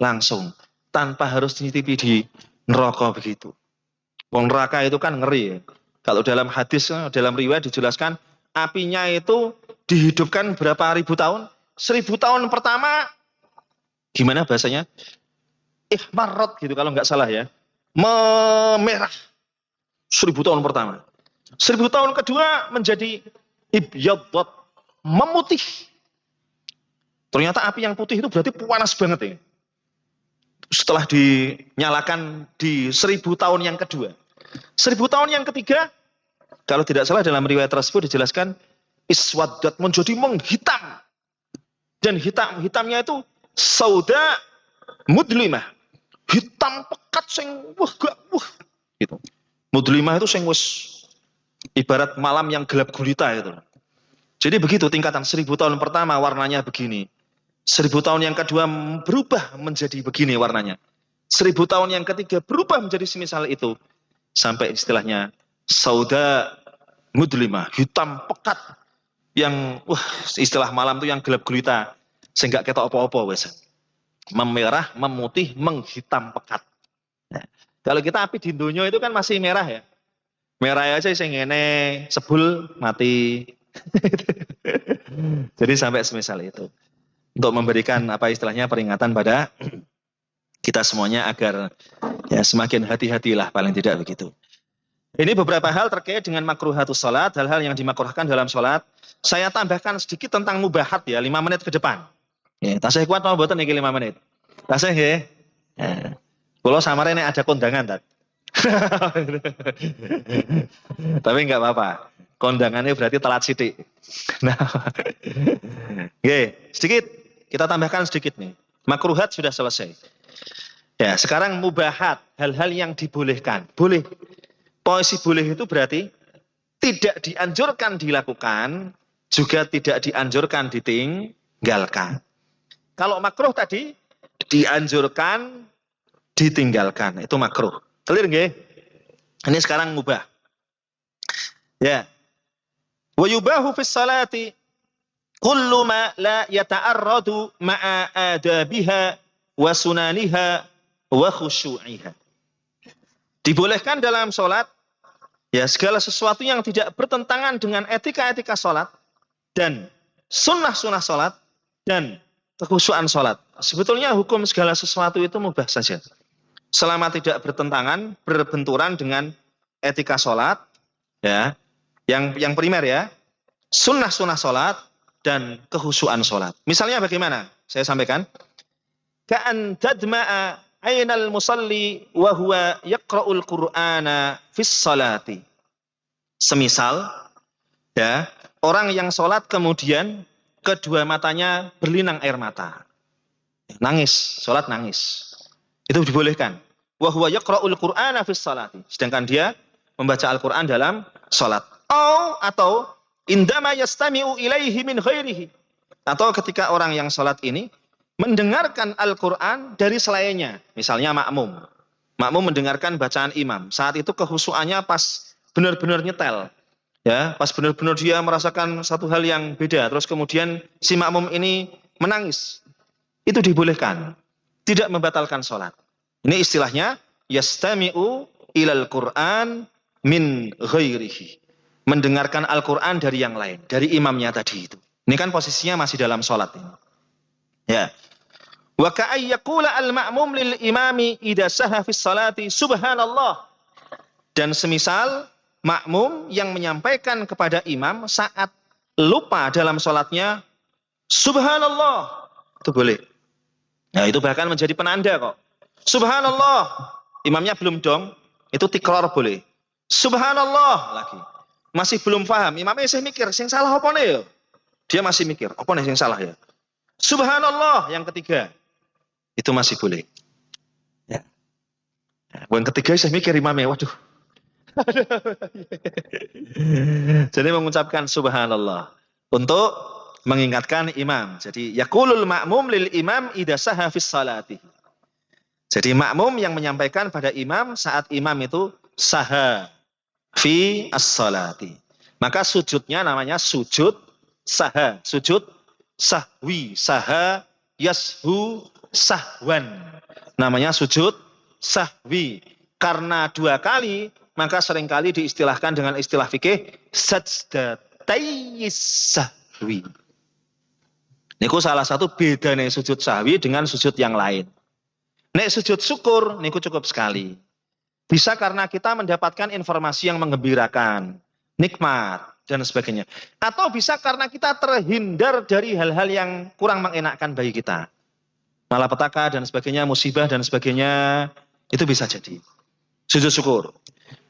langsung tanpa harus dititipi di neraka begitu. Wong neraka itu kan ngeri. Kalau dalam hadis, dalam riwayat dijelaskan, apinya itu dihidupkan berapa ribu tahun? 1000 tahun pertama, gimana bahasanya? Ihmarrat gitu kalau nggak salah ya. Memerah. 1000 tahun pertama. 1000 tahun kedua menjadi ibyaddat, memutih. Ternyata api yang putih itu berarti panas banget ya. Setelah dinyalakan di 1000 tahun yang kedua. 1000 tahun yang ketiga, kalau tidak salah dalam riwayat tersebut dijelaskan, iswaddat, menjadi menghitam. Dan hitamnya itu sauda mudlimah, hitam pekat sing gitu. Mudlimah itu sing wis ibarat malam yang gelap gulita itu. Jadi begitu tingkatan. 1000 tahun pertama warnanya begini. 1000 tahun yang kedua berubah menjadi begini warnanya. 1000 tahun yang ketiga berubah menjadi semisal itu. Sampai istilahnya sauda mudlimah, hitam pekat. Yang istilah malam itu yang gelap gulita, sehingga ketok apa-apa wes. Memerah, memutih, menghitam pekat. Nah, kalau kita api di dunia itu kan masih merah ya. Merah aja sing ngene, sebul mati. Jadi sampai semisal itu. Untuk memberikan apa istilahnya peringatan pada kita semuanya agar ya semakin hati-hatilah paling tidak begitu. Ini beberapa hal terkait dengan makruhatus salat, hal-hal yang dimakruhkan dalam salat. Saya tambahkan sedikit tentang mubahat ya, 5 menit ke depan. Ya, tasih kuat mau mboten iki 5 menit. Tasih nggih. Ya. Kalau samare nek ada kondangan tat. Tapi enggak apa-apa. Kondangannya berarti telat sithik. Nah. Oke, sedikit kita tambahkan sedikit nih. Makruhat sudah selesai. Ya, sekarang mubahat, hal-hal yang dibolehkan. Boleh. Posisi boleh itu berarti tidak dianjurkan dilakukan, juga tidak dianjurkan ditinggalkan. Kalau makruh tadi dianjurkan, ditinggalkan, itu makruh. Clear nggih? Ini sekarang mubah. Ya. Wa yubahu fis salati kullu ma la yata'arradu ma'a adabiha wa sunaniha wa khusyu'iha. Dibolehkan dalam salat ya segala sesuatu yang tidak bertentangan dengan etika-etika salat dan sunnah-sunnah salat dan kekhusyuan salat. Sebetulnya hukum segala sesuatu itu mubah saja. Selama tidak bertentangan, berbenturan dengan etika salat, ya. Yang primer ya, sunnah-sunnah salat dan kekhusyuan salat. Misalnya bagaimana? Saya sampaikan. Ka'an tadma'a ainal musalli wa huwa yaqra'ul Qur'ana fis salati. Semisal ya, orang yang salat kemudian kedua matanya berlinang air mata. Nangis, salat nangis. Itu dibolehkan. Wa huwa yaqra'ul Qur'ana fis salati. Sedangkan dia membaca Al-Qur'an dalam salat. Atau indama yastami'u ilaihi min ghairihi. Atau ketika orang yang salat ini mendengarkan Al-Quran dari selainnya. Misalnya makmum. Makmum mendengarkan bacaan imam. Saat itu kehusuannya pas benar-benar nyetel. Ya, pas benar-benar dia merasakan satu hal yang beda. Terus kemudian si makmum ini menangis. Itu dibolehkan. Tidak membatalkan sholat. Ini istilahnya yastami'u ilal Quran min ghairihi. Mendengarkan Al-Quran dari yang lain. Dari imamnya tadi itu. Ini kan posisinya masih dalam sholat ini. Ya. Wa ka'ay yaqula al-ma'mum lil imami idza saha fi sholati subhanallah. Dan semisal makmum yang menyampaikan kepada imam saat lupa dalam salatnya Subhanallah. Itu boleh. Nah, itu bahkan menjadi penanda kok. Subhanallah. Imamnya belum dong. Itu tikror boleh. Subhanallah lagi. Masih belum paham. Imamnya masih mikir, sing salah apa nih ya? Dia masih mikir, apa nih sing salah ya? Subhanallah yang ketiga. Itu masih boleh. Ya. Yang ketiga saya mikir imamnya, waduh. Jadi mengucapkan subhanallah untuk mengingatkan imam. Jadi yaqulul ma'mum lil imam idza saha fis salati. Jadi makmum yang menyampaikan pada imam saat imam itu saha fi as-salati. Maka sujudnya namanya sujud saha, sujud sahwi, saha yashu sahwan. Namanya sujud sahwi. Karena dua kali, maka seringkali diistilahkan dengan istilah fikih sajdatayis sahwi. Niku salah satu bedanya sujud sahwi dengan sujud yang lain. Nek sujud syukur, niku cukup sekali. Bisa karena kita mendapatkan informasi yang menggembirakan, nikmat, dan sebagainya. Atau bisa karena kita terhindar dari hal-hal yang kurang mengenakkan bagi kita. Malapetaka dan sebagainya, musibah dan sebagainya, itu bisa jadi. Sujud syukur.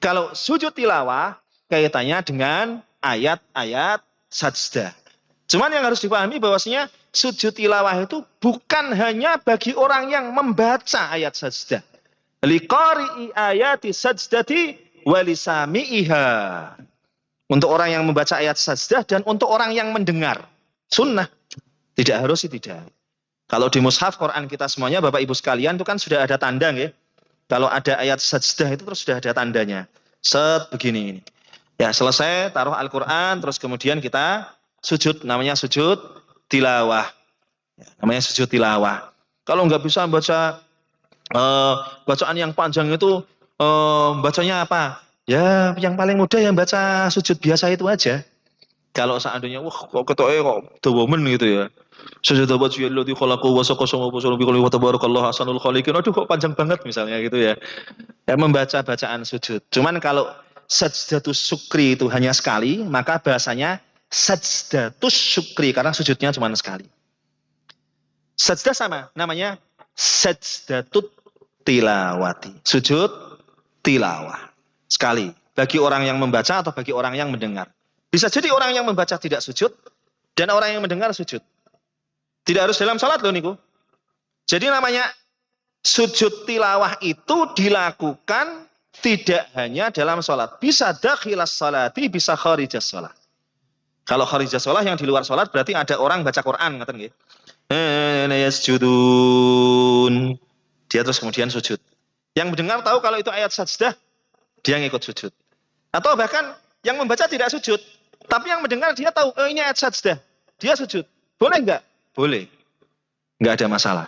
Kalau sujud tilawah, kaitannya dengan ayat-ayat sajdah. Cuman yang harus dipahami bahwasanya sujud tilawah itu bukan hanya bagi orang yang membaca ayat sajdah. Liqari'i ayati sajdati walisami'iha. Untuk orang yang membaca ayat sajdah dan untuk orang yang mendengar. Sunnah. Tidak harus, tidak. Kalau di mushaf Quran kita semuanya, Bapak Ibu sekalian, itu kan sudah ada tanda ya. Kalau ada ayat sajdah itu terus sudah ada tandanya. Set begini. Ya, selesai taruh Al-Quran, terus kemudian kita sujud, namanya sujud tilawah. Ya, namanya sujud tilawah. Kalau nggak bisa baca bacaan yang panjang itu, bacanya apa? Ya, yang paling mudah yang baca sujud biasa itu aja. Kalau seandainya, wah kok ketoknya kok dawamen gitu ya. Sujud wajhiyalladzi khalaqahu wa saqasama wa sallallahu alaihi wa tabarakallahu hasanul khaliqin. Aduh kok panjang banget misalnya gitu ya. Ya membaca bacaan sujud. Cuman kalau sajdatus syukri itu hanya sekali, maka bahasanya sajdatus syukri karena sujudnya cuma sekali. Sajdah sama, namanya sajdatut tilawati. Sujud tilawah. Sekali. Bagi orang yang membaca atau bagi orang yang mendengar. Bisa jadi orang yang membaca tidak sujud dan orang yang mendengar sujud. Tidak harus dalam salat loh niku. Jadi namanya sujud tilawah itu dilakukan tidak hanya dalam salat. Bisa dakhilas salati, bisa kharijas salat. Kalau kharijas salat yang di luar salat berarti ada orang baca Quran, ngaten nggih. Yasjudun. Dia terus kemudian sujud. Yang mendengar tahu kalau itu ayat sajdah, dia ngikut sujud. Atau bahkan yang membaca tidak sujud, tapi yang mendengar dia tahu, oh ini ayat sajdah, dia sujud. Boleh enggak? Boleh. Enggak ada masalah.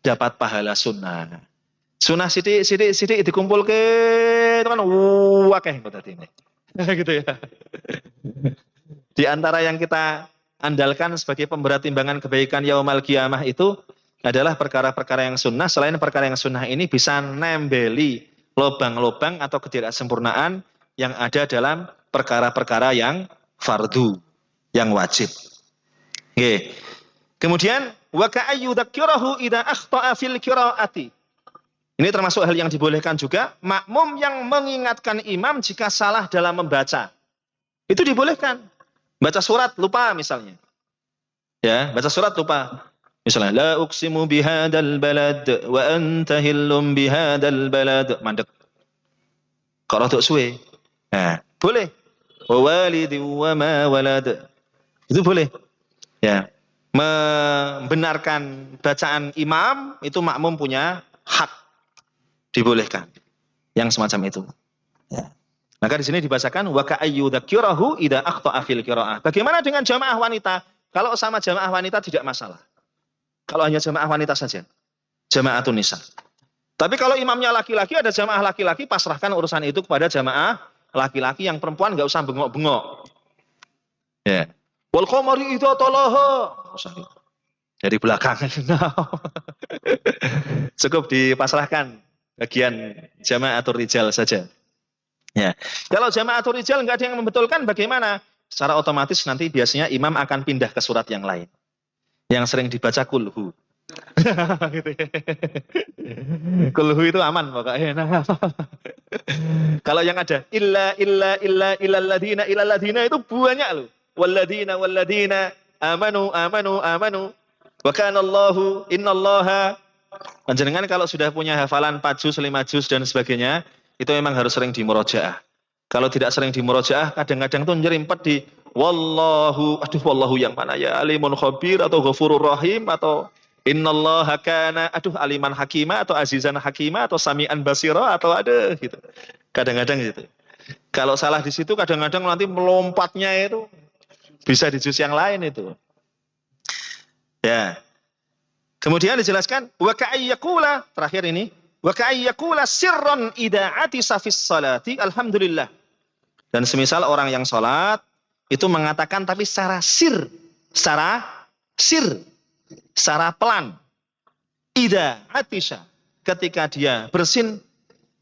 Dapat pahala sunnah. Sunnah sidik dikumpul ke teman wakeh tadi ini. Gitu ya. Di antara yang kita andalkan sebagai pemberat timbangan kebaikan yaumal qiyamah itu adalah perkara-perkara yang sunnah. Selain perkara yang sunnah ini bisa nembeli lobang-lobang atau ketidaksempurnaan yang ada dalam perkara-perkara yang fardu, yang wajib. Oke. Kemudian wa ka'ayyu dzakkirahu idza akhta'a fil qiraati. Ini termasuk hal yang dibolehkan juga, makmum yang mengingatkan imam jika salah dalam membaca. Itu dibolehkan. Baca surat lupa misalnya. Ya, baca surat lupa. Misalnya la uqsimu bihadzal balad wa anta hillum bihadzal balad. Mandek. Kok rada suwe. Nah, boleh. Wa walidi wa ma walad. Itu boleh. Ya. Membenarkan bacaan imam itu makmum punya hak, dibolehkan yang semacam itu. Ya. Maka di sini dibacakan wa ka'ayyu dzakkirahu idza akhta'a fil qiraah. Bagaimana dengan jamaah wanita? Kalau sama jamaah wanita tidak masalah. Kalau hanya jamaah wanita saja, jamaatun nisa. Tapi kalau imamnya laki-laki, ada jamaah laki-laki, pasrahkan urusan itu kepada jamaah laki-laki. Yang perempuan nggak usah bengok-bengok. Ya. Wal qamari idza talaha. Dari belakang. Cukup dipasrahkan bagian jamaatul rijal saja. Ya. Kalau jamaatul rijal nggak ada yang membetulkan, bagaimana? Secara otomatis nanti biasanya imam akan pindah ke surat yang lain. Yang sering dibaca kulhu. Gitu ya. Kulhu itu aman pokoknya. Nah, kalau yang ada illa itu banyak loh. Walladina amanu wa kana Allahu innallaha. Panjenengan kalau sudah punya hafalan 4 juz, 5 juz dan sebagainya, itu memang harus sering dimurojaah. Kalau tidak sering dimurojaah, kadang-kadang tuh nyerimpet di wallahu yang mana ya, alimun khabir atau ghafurur rahim atau innallaha kana, aliman hakima atau azizan hakima atau sami'an basira atau ada gitu. Kadang-kadang gitu. Kalau salah di situ kadang-kadang nanti melompatnya itu bisa di juz yang lain itu. Ya. Kemudian dijelaskan wa ka'ayyakula, terakhir ini, wa ka'ayyakula sirran idza atisa fis salati alhamdulillah. Dan semisal orang yang salat itu mengatakan tapi secara pelan. Idza atisha, ketika dia bersin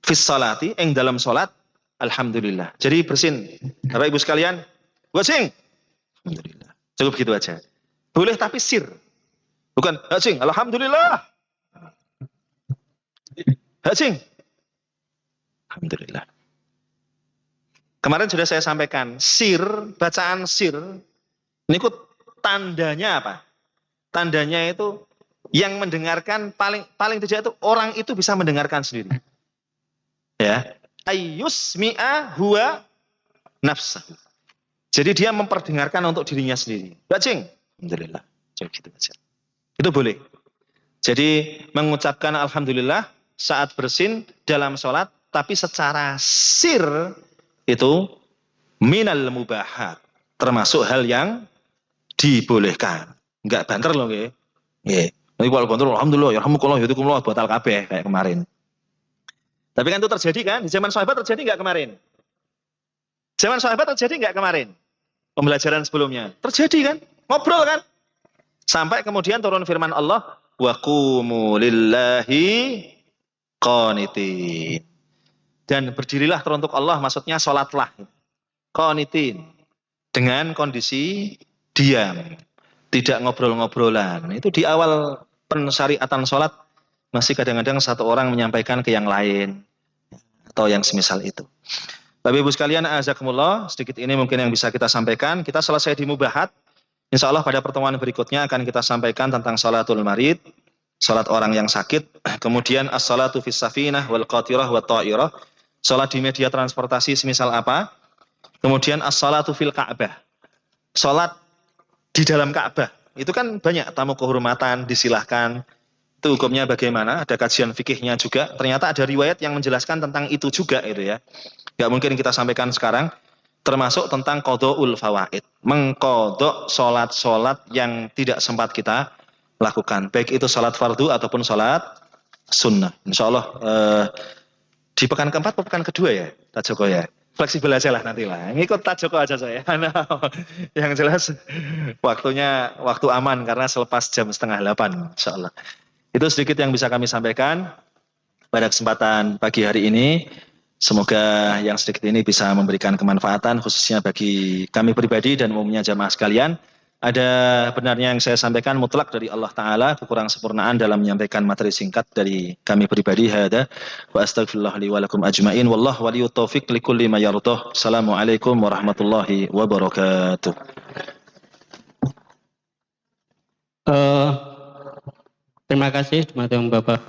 fis salati ing dalam salat alhamdulillah. Jadi bersin. Bapak Ibu sekalian, bersin. Alhamdulillah. Cukup gitu aja. Boleh tapi sir. Bukan hacing, alhamdulillah. Hacing. Alhamdulillah. Kemarin sudah saya sampaikan, sir, bacaan sir, ini tandanya apa? Tandanya itu yang mendengarkan paling tidak itu orang itu bisa mendengarkan sendiri. Ya. Ayyusmi'a huwa nafsahu. Jadi dia memperdengarkan untuk dirinya sendiri. Hacing. Alhamdulillah. Jadi gitu aja. Itu boleh. Jadi mengucapkan alhamdulillah saat bersin dalam sholat, tapi secara sir itu minal mubahat, termasuk hal yang dibolehkan. Enggak banter loh, nggih. Nggih. Tapi kalau banter alhamdulillah, yarhamukallah, yudikumullah, batal kabeh kayak kemarin. Tapi kan itu terjadi kan? Di zaman sahabat terjadi enggak kemarin? Zaman sahabat terjadi enggak kemarin? Pembelajaran sebelumnya. Terjadi kan? Ngobrol kan? Sampai kemudian turun firman Allah, wa qumu lillahi qanitin. Dan berdirilah teruntuk Allah, maksudnya sholatlah. Qanitin. Dengan kondisi diam. Tidak ngobrol-ngobrolan. Itu di awal pensyariatan sholat, masih kadang-kadang satu orang menyampaikan ke yang lain. Atau yang semisal itu. Bapak Ibu sekalian, azakumullah, sedikit ini mungkin yang bisa kita sampaikan. Kita selesai di mubahat. Insya Allah pada pertemuan berikutnya akan kita sampaikan tentang salatul marid, salat orang yang sakit, kemudian as-salatu fis safinah wal qatirah wat ta'irah, salat di media transportasi semisal apa, kemudian as-salatu fil Ka'bah, salat di dalam Ka'bah, itu kan banyak tamu kehormatan, disilahkan, itu hukumnya bagaimana, ada kajian fikihnya juga, ternyata ada riwayat yang menjelaskan tentang itu juga itu ya, nggak mungkin kita sampaikan sekarang. Termasuk tentang qada'ul fawaid, mengqada' sholat-sholat yang tidak sempat kita lakukan, baik itu sholat fardu ataupun sholat sunnah. Insya Allah di pekan keempat atau pekan kedua ya, Pak Joko ya, fleksibel aja lah nanti lah, ngikut Pak Joko aja saya. Yang jelas waktu aman karena selepas jam 7:30, Insya Allah. Itu sedikit yang bisa kami sampaikan pada kesempatan pagi hari ini. Semoga yang sedikit ini bisa memberikan kemanfaatan khususnya bagi kami pribadi dan umumnya jamaah sekalian. Ada benarnya yang saya sampaikan mutlak dari Allah Ta'ala, kekurang sempurnaan dalam menyampaikan materi singkat dari kami pribadi. Hada wa astaghfirullah li wa lakum ajmain. Wallahu waliyut taufiq likulli ma yardah. Assalamualaikum warahmatullahi wabarakatuh. Terima kasih teman-teman Bapak